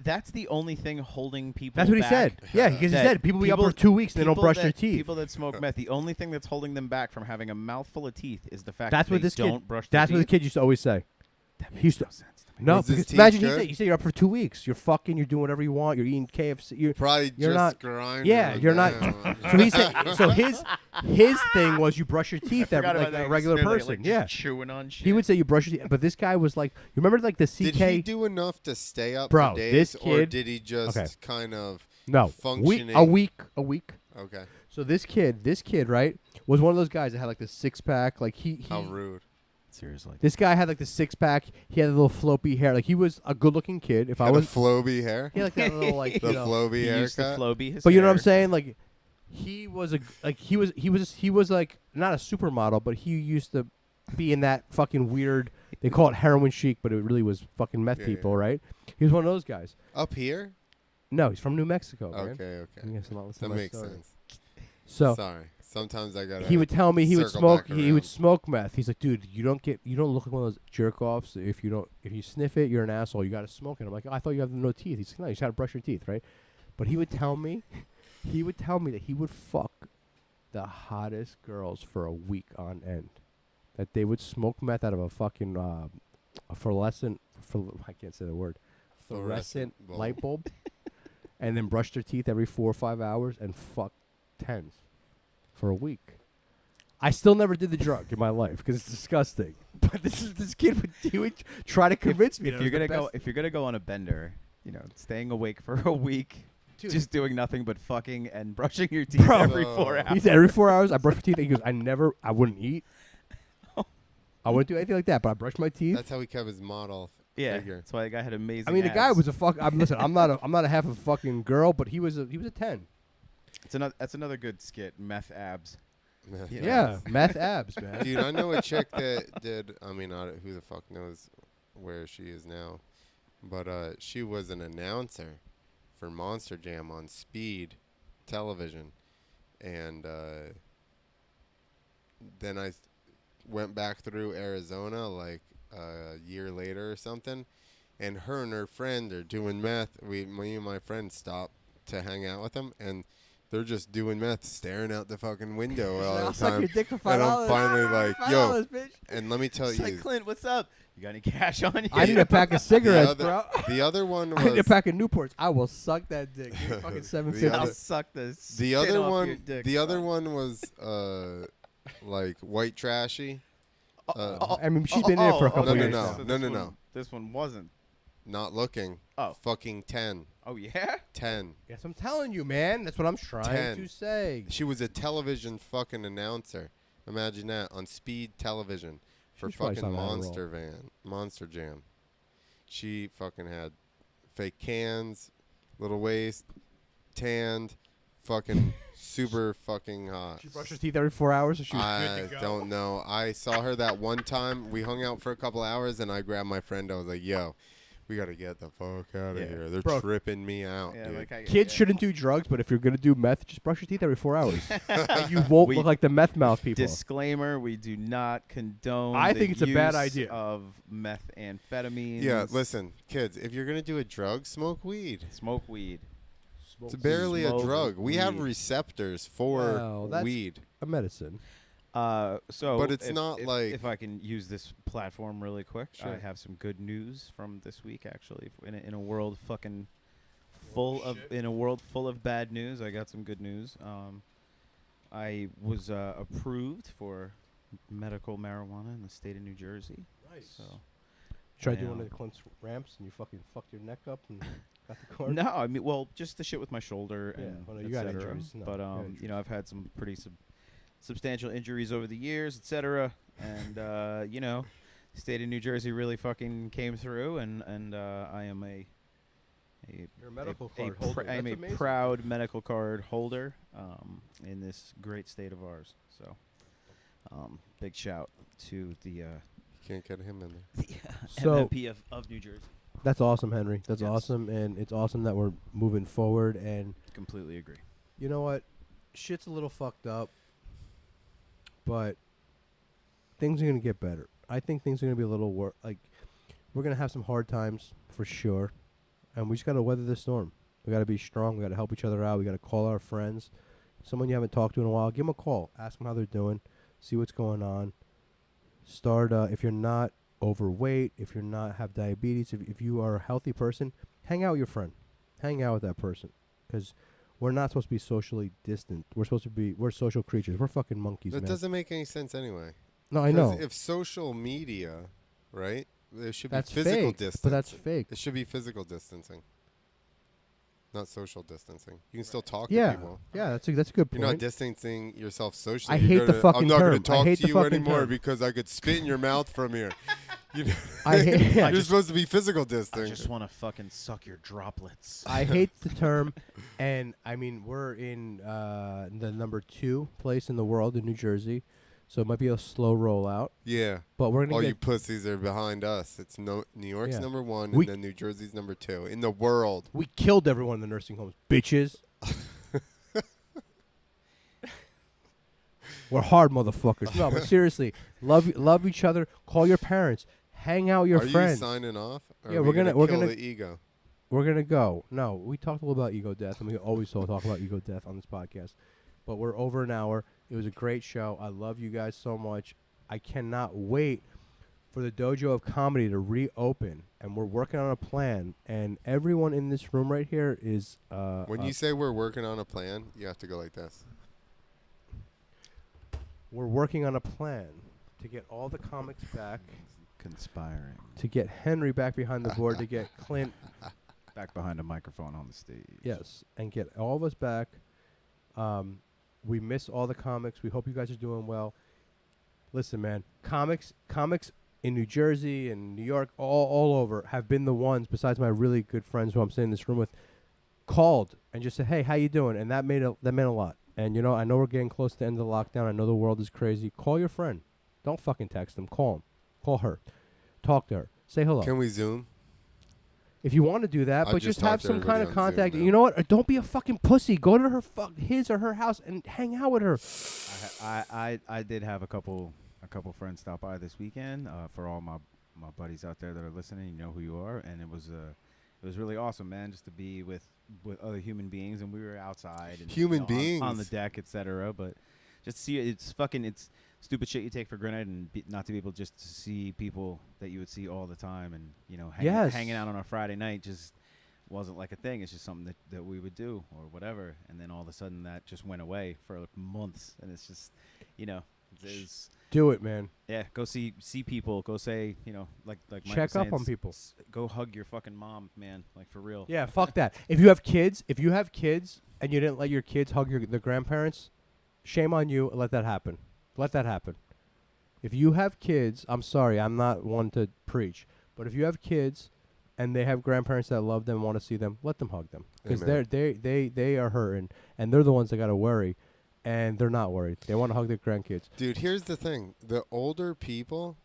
That's the only thing holding people. That's what he back. said. Yeah, because he That said people be up for 2 weeks and they don't people brush that- their teeth. People that smoke meth, the only thing that's holding them back from having a mouthful of teeth is the fact That's that what they this don't kid. brush their That's what the teeth. kid used to always say. That He makes used no to- sense to me. No, Was his because teeth imagine good? you say you're up for 2 weeks. You're fucking. You're doing whatever you want. You're eating KFC. You're Probably You're just not- grinding. Yeah, it you're not- down. So he said. So his thing was you brush your teeth Forgot every, about like that. a regular They're, person. like just Yeah, chewing on shit. he would say you brush your teeth, but this guy was like, you remember like the Did CK? he do enough to stay up Bro, for days, this or kid- did he just Okay. kind of no, functioning? a week. Okay. So this kid, right, was one of those guys that had like the 6-pack. Like he How rude. Seriously. this guy had like the 6-pack. He had a little floppy hair. Like he was a good-looking kid. If I Had a was, floby hair. he had like that little like The you know. floby He used to haircut. Floby his But you know what I'm hair. saying? Like he was he was like not a supermodel, but he used to be in that fucking weird. They call it heroin chic, but it really was fucking meth Yeah, people, yeah. right? He was one of those guys. Up here. No, he's from New Mexico. Man. Okay. Yes, I'm not listening That to my makes story. sense. So Sorry. Sometimes I gotta. he would tell me he would circle smoke. back He would around. smoke meth. He's like, dude, you don't look like one of those jerk offs. If you sniff it, you're an asshole. You got to smoke it. I'm like, oh, I thought you have no teeth. He's like, no, you just got to brush your teeth, right? But he would tell me that he would fuck the hottest girls for a week on end. That they would smoke meth out of a fucking a fluorescent. I can't say the word. Fluorescent bulb. light bulb, and then brush their teeth every 4 or 5 hours and fuck tens for a week. I still never did the drug in my life because it's disgusting. But this kid would try to convince me. If that it you're was the gonna go, best. if you're gonna go on a bender, staying awake for a week, Dude. just doing nothing but fucking and brushing your teeth Bro. every 4 He hours. He said every 4 hours I brush my teeth. And he goes, I wouldn't eat. I wouldn't do anything like that, but I brushed my teeth. That's how he kept his model Yeah, figure. that's why the guy had amazing. I mean, the guy abs. was a fuck. Listen, I'm not a half a fucking girl, but he was a 10. That's another good skit. Meth abs. Yeah, meth abs, man. Dude, I know a chick that did. I mean, who the fuck knows where she is now, but she was an announcer for Monster Jam on Speed Television, and then I went back through Arizona like a year later or something, and her and her friend are doing meth. Me and my friend stopped to hang out with them, and they're just doing meth, staring out the fucking window all I'll the suck time. your dick for And I'm $5. finally like, $5, yo, bitch. and let me tell It's you, like, Clint, what's up? You got any cash on you? I need a pack of cigarettes, other- bro. the other one I need a was pack of Newports. I will suck that dick. Give me fucking $7.50. I'll other- suck the. the skin other off your one. dick, The other son. one was like white trashy. I mean, she's been in it for a couple no, no, years. no. now. So No, this no, one- no. This one wasn't. Not looking. Oh. Fucking 10. Oh yeah. 10. Yes, I'm telling you, man. That's what I'm trying 10. to say. She was a television fucking announcer. Imagine that on Speed Television for She's probably fucking on Adderall. Monster Jam. She fucking had fake cans, little waist, tanned, fucking super fucking hot. She brushed her teeth every 4 hours, so she was I good to go. don't know. I saw her that one time. We hung out for a couple hours, and I grabbed my friend. I was like, "Yo, we gotta get the fuck out of Yeah. here. They're Bro. tripping me out, Yeah, dude." like Kids shouldn't do drugs, but if you're gonna do meth, just brush your teeth every 4 hours. And you won't We- look like the meth mouth people. Disclaimer: we do not condone. I the think it's a bad use idea. of methamphetamines. Yeah, listen, kids. If you're gonna do a drug, smoke weed. Smoke weed. It's barely a Smoke drug. We have weed. receptors for Well, that's- weed. A medicine. So, But it's if- not if- like- if I can use this platform really quick, I Sure. have some good news from this week. Actually, in a world fucking full of in a world full of bad news, I got some good news. I was approved for medical marijuana in the state of New Jersey. Nice. So Try I, doing one uh, of the Clint's ramps and you fucking fucked your neck up and got the cord. no, I mean, well, just the shit with my shoulder Yeah, and well, no, et you got cetera. injuries. No, But you got you injuries. know, I've had some pretty substantial injuries over the years, etc. And you know, the state of New Jersey really fucking came through, and I am a You're a medical a card holder. I'm That's a amazing. proud medical card holder in this great state of ours. So, big shout to the Can't get him in there. So- MMP of New Jersey. That's awesome, Henry. That's Yes. awesome, and it's awesome that we're moving forward. And Completely agree. you know what? Shit's a little fucked up, but things are gonna get better. I think things are gonna be a little like we're gonna have some hard times for sure, and we just gotta weather the storm. We gotta be strong. We gotta help each other out. We gotta call our friends, someone you haven't talked to in a while. Give them a call. Ask them how they're doing. See what's going on. Start if you're not overweight, if you're not have diabetes, if you are a healthy person, hang out with your friend. Hang out with that person, because we're not supposed to be socially distant. We're social creatures. We're fucking monkeys, That man. doesn't make any sense anyway. No, I 'Cause know. If social media, right? There should That's be physical fake, distancing. but that's fake. It should be physical distancing, not social distancing. You can still talk Yeah, to people. yeah, that's a good point. You're not distancing yourself socially. I You're hate the gonna- fucking I'm not gonna term. I talk hate to the you fucking anymore term. because I could spit in your mouth from here. You know, I hate, yeah, you're supposed to be physical I distancing. just want to fucking suck your droplets. I hate the term, and I mean we're in the number 2 place in the world in New Jersey, so it might be a slow rollout, Yeah. but we're gonna All get. you pussies are behind us. It's New York's Yeah. number 1, We- and then New Jersey's number 2 in the world. We killed everyone in the nursing homes, bitches. We're hard motherfuckers. No, but seriously, love each other. Call your parents. Hang out with your are friends. you signing off? Or Yeah, are we're we gonna- kill we're gonna- the ego. We're gonna go. No, we talked a little about ego death, and we always talk about ego death on this podcast. But we're over an hour. It was a great show. I love you guys so much. I cannot wait for the Dojo of Comedy to reopen, and we're working on a plan. And everyone in this room right here is. When you say we're working on a plan, you have to go like this. We're working on a plan to get all the comics back, Conspiring. to get Henry back behind the board, to get Clint, Back behind a microphone on the stage. yes, and get all of us back. We miss all the comics. We hope you guys are doing well. Listen, man, comics in New Jersey and New York, all over, have been the ones, besides my really good friends who I'm sitting in this room with, called and just said, "Hey, how you doing?" And that meant a lot. And you know, I know we're getting close to the end of the lockdown. I know the world is crazy. Call your friend. Don't fucking text them. Call him. Call her. Talk to her. Say hello. Can we Zoom? If you want to do that, I but just just have talked to some kind everybody of on Zoom contact. now. You know what? Or don't be a fucking pussy. Go to her his or her house and hang out with her. I did have a couple friends stop by this weekend. For all my buddies out there that are listening, you know who you are, and it was really awesome, man, just to be with other human beings, and we were outside and Human on beings. the deck, etc. But just to see it's stupid shit you take for granted, and not to be able just to see people that you would see all the time, and you know, Yes. hanging out on a Friday night just wasn't like a thing. It's just something that we would do or whatever, and then all of a sudden that just went away for like months, and it's just, you know, there's Do it, man. yeah, go see people, go say, you know, like Mike was Check up saying, on people. go hug your fucking mom, man, like for real. Yeah, fuck that. If you have kids and you didn't let your kids hug their grandparents, shame on you. Let that happen. Let that happen. If you have kids, I'm sorry, I'm not one to preach, but if you have kids and they have grandparents that love them, want to see them, let them hug them because Amen. they are hurting, and they're the ones that got to worry, and they're not worried. They want to hug their grandkids. Dude, here's the thing: the older people,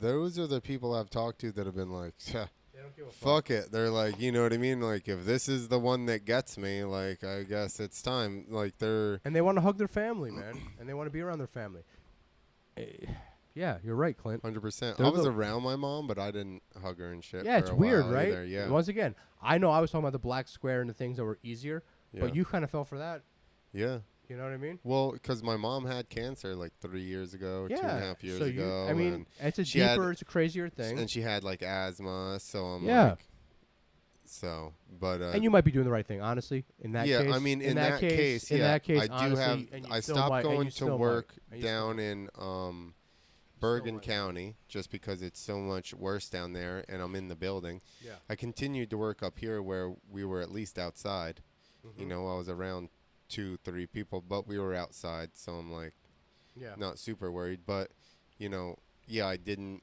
those are the people I've talked to that have been like, "Tch, They don't give a fuck it. They're like, you know what I mean? Like, if this is the one that gets me, like, I guess it's time. Like, they're And they want to hug their family, man, and they want to be around their family. Yeah, you're right, Clint. 100%. They're I was the- around my mom, but I didn't hug her and shit. Yeah, for it's a weird, while right? either, yeah. Once again, I know I was talking about the black square and the things that were easier, Yeah. but you kind of fell for that. Yeah. You know what I mean? Well, because my mom had cancer like 3 years ago, Yeah. 2.5 years so ago. I mean, and it's a she had- deeper, it's a crazier thing. And she had like asthma, so I'm Yeah. like, so, but And you might be doing the right thing, honestly. In that yeah, case, I mean, in that case, in yeah, that case, I do honestly, have. and you I still stopped might- and going you to still might, work and you still down might. in Bergen might. County just because it's so much worse down there, and I'm in the building. Yeah. I continued to work up here where we were at least outside. You Mhm. know, I was around 2-3 people, but we were outside, so I'm like Yeah. not super worried. But you know, yeah, I didn't.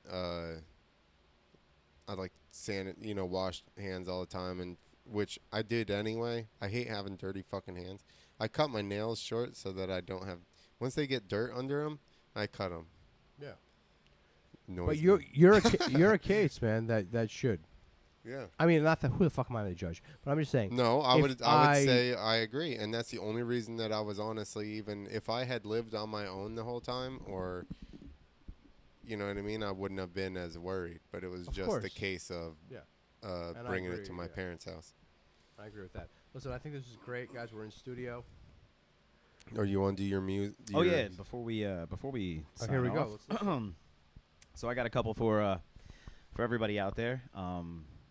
I like washed hands all the time, and which I did anyway. I hate having dirty fucking hands. I cut my nails short so that I don't have. Once they get dirt under them, I cut them. Yeah. Noise. But you're a case, man. That should. Yeah. I mean, not that who the fuck am I to judge? But I'm just saying. No, I If would I- say I agree, and that's the only reason that I was honestly, even if I had lived on my own the whole time, or you know what I mean, I wouldn't have been as worried. But it was Of just course. the case of Yeah. And I bringing it agree, to my yeah. parents' house. I agree with that. Listen, I think this is great, guys. We're in studio. Or you want to do your music? Oh yeah, before we Oh, sign here we go. off, Let's listen. so I got a couple for everybody out there.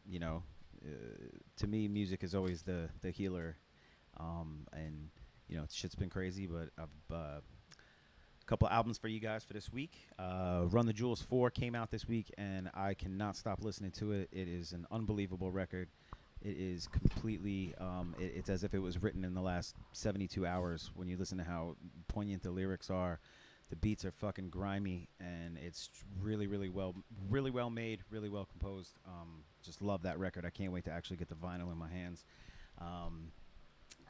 You know, to me, music is always the healer, and you know, shit's been crazy, but I've a couple albums for you guys for this week. Run the Jewels 4 came out this week, and I cannot stop listening to it. It is an unbelievable record. It is completely, it's as if it was written in the last 72 hours when you listen to how poignant the lyrics are. The beats are fucking grimy, and it's really, really well made, really well composed. Just love that record. I can't wait to actually get the vinyl in my hands.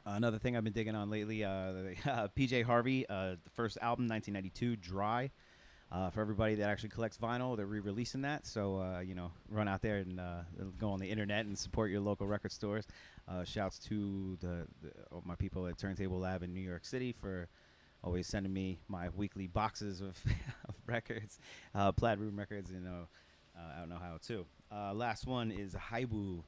Another thing I've been digging on lately, PJ Harvey, the first album, 1992, Dry. For everybody that actually collects vinyl, they're re-releasing that. So, you know, run out there and go on the internet and support your local record stores. Shouts to my people at Turntable Lab in New York City for always sending me my weekly boxes of records, Plaid Room Records, out in Ohio too. Last one is Haibu,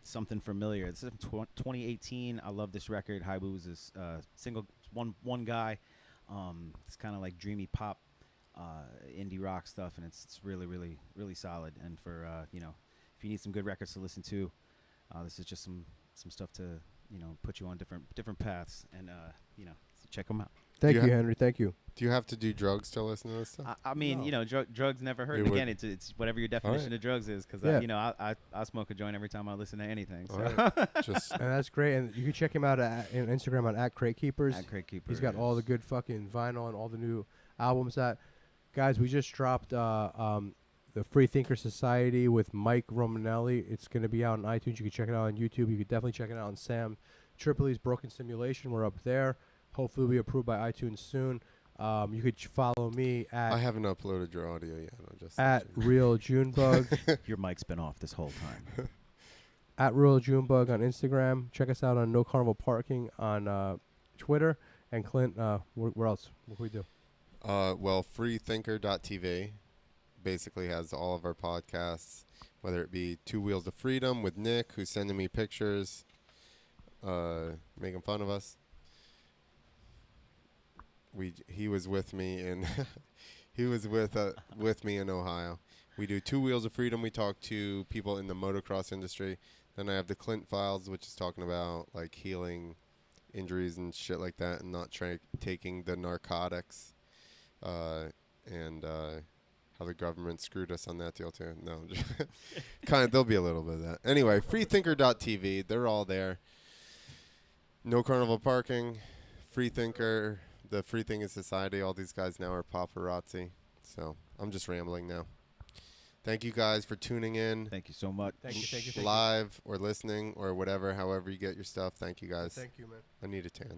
Something Familiar. It's from 2018. I love this record. Haibu is this single one guy. It's kind of like dreamy pop, indie rock stuff, and it's really, really, really solid. And for you know, if you need some good records to listen to, this is just some stuff to put you on different paths, and so check them out. Thank you you, ha- Henry. Thank you. Do you have to do drugs to listen to this stuff? I mean, No. drugs never hurt. It And would- again, it's whatever your definition of drugs is, because Yeah. I smoke a joint every time I listen to anything. So. All right. Just And that's great. And you can check him out on Instagram on @CrateKeepers. At Crate Keeper. He's got all the good fucking vinyl and all the new albums that. Guys, we just dropped the Free Thinker Society with Mike Romanelli. It's going to be out on iTunes. You can check it out on YouTube. You could definitely check it out on Sam Tripoli's Broken Simulation. We're up there. Hopefully we'll be approved by iTunes soon. You could follow me I haven't uploaded your audio yet. I'm just at Real Junebug. Your mic's been off this whole time. At Real Junebug on Instagram. Check us out on No Carnival Parking on Twitter. And Clint, where else? What can we do? well, freethinker.tv basically has all of our podcasts, whether it be Two Wheels of Freedom with Nick, who's sending me pictures, making fun of us. He was with me in he was with me in Ohio. We do Two Wheels of Freedom. We talk to people in the motocross industry. Then I have the Clint Files, which is talking about like healing injuries and shit like that, and not taking the narcotics, and how the government screwed us on that deal too. No, kind of. There'll be a little bit of that. Anyway, freethinker.tv. They're all there. No Carnival Parking, Freethinker, the Free Thinking Society. All these guys now are paparazzi. So I'm just rambling now. Thank you guys for tuning in. Thank you so much. Thank you. Live or listening or whatever, however you get your stuff. Thank you guys. Thank you, man. I need a tan.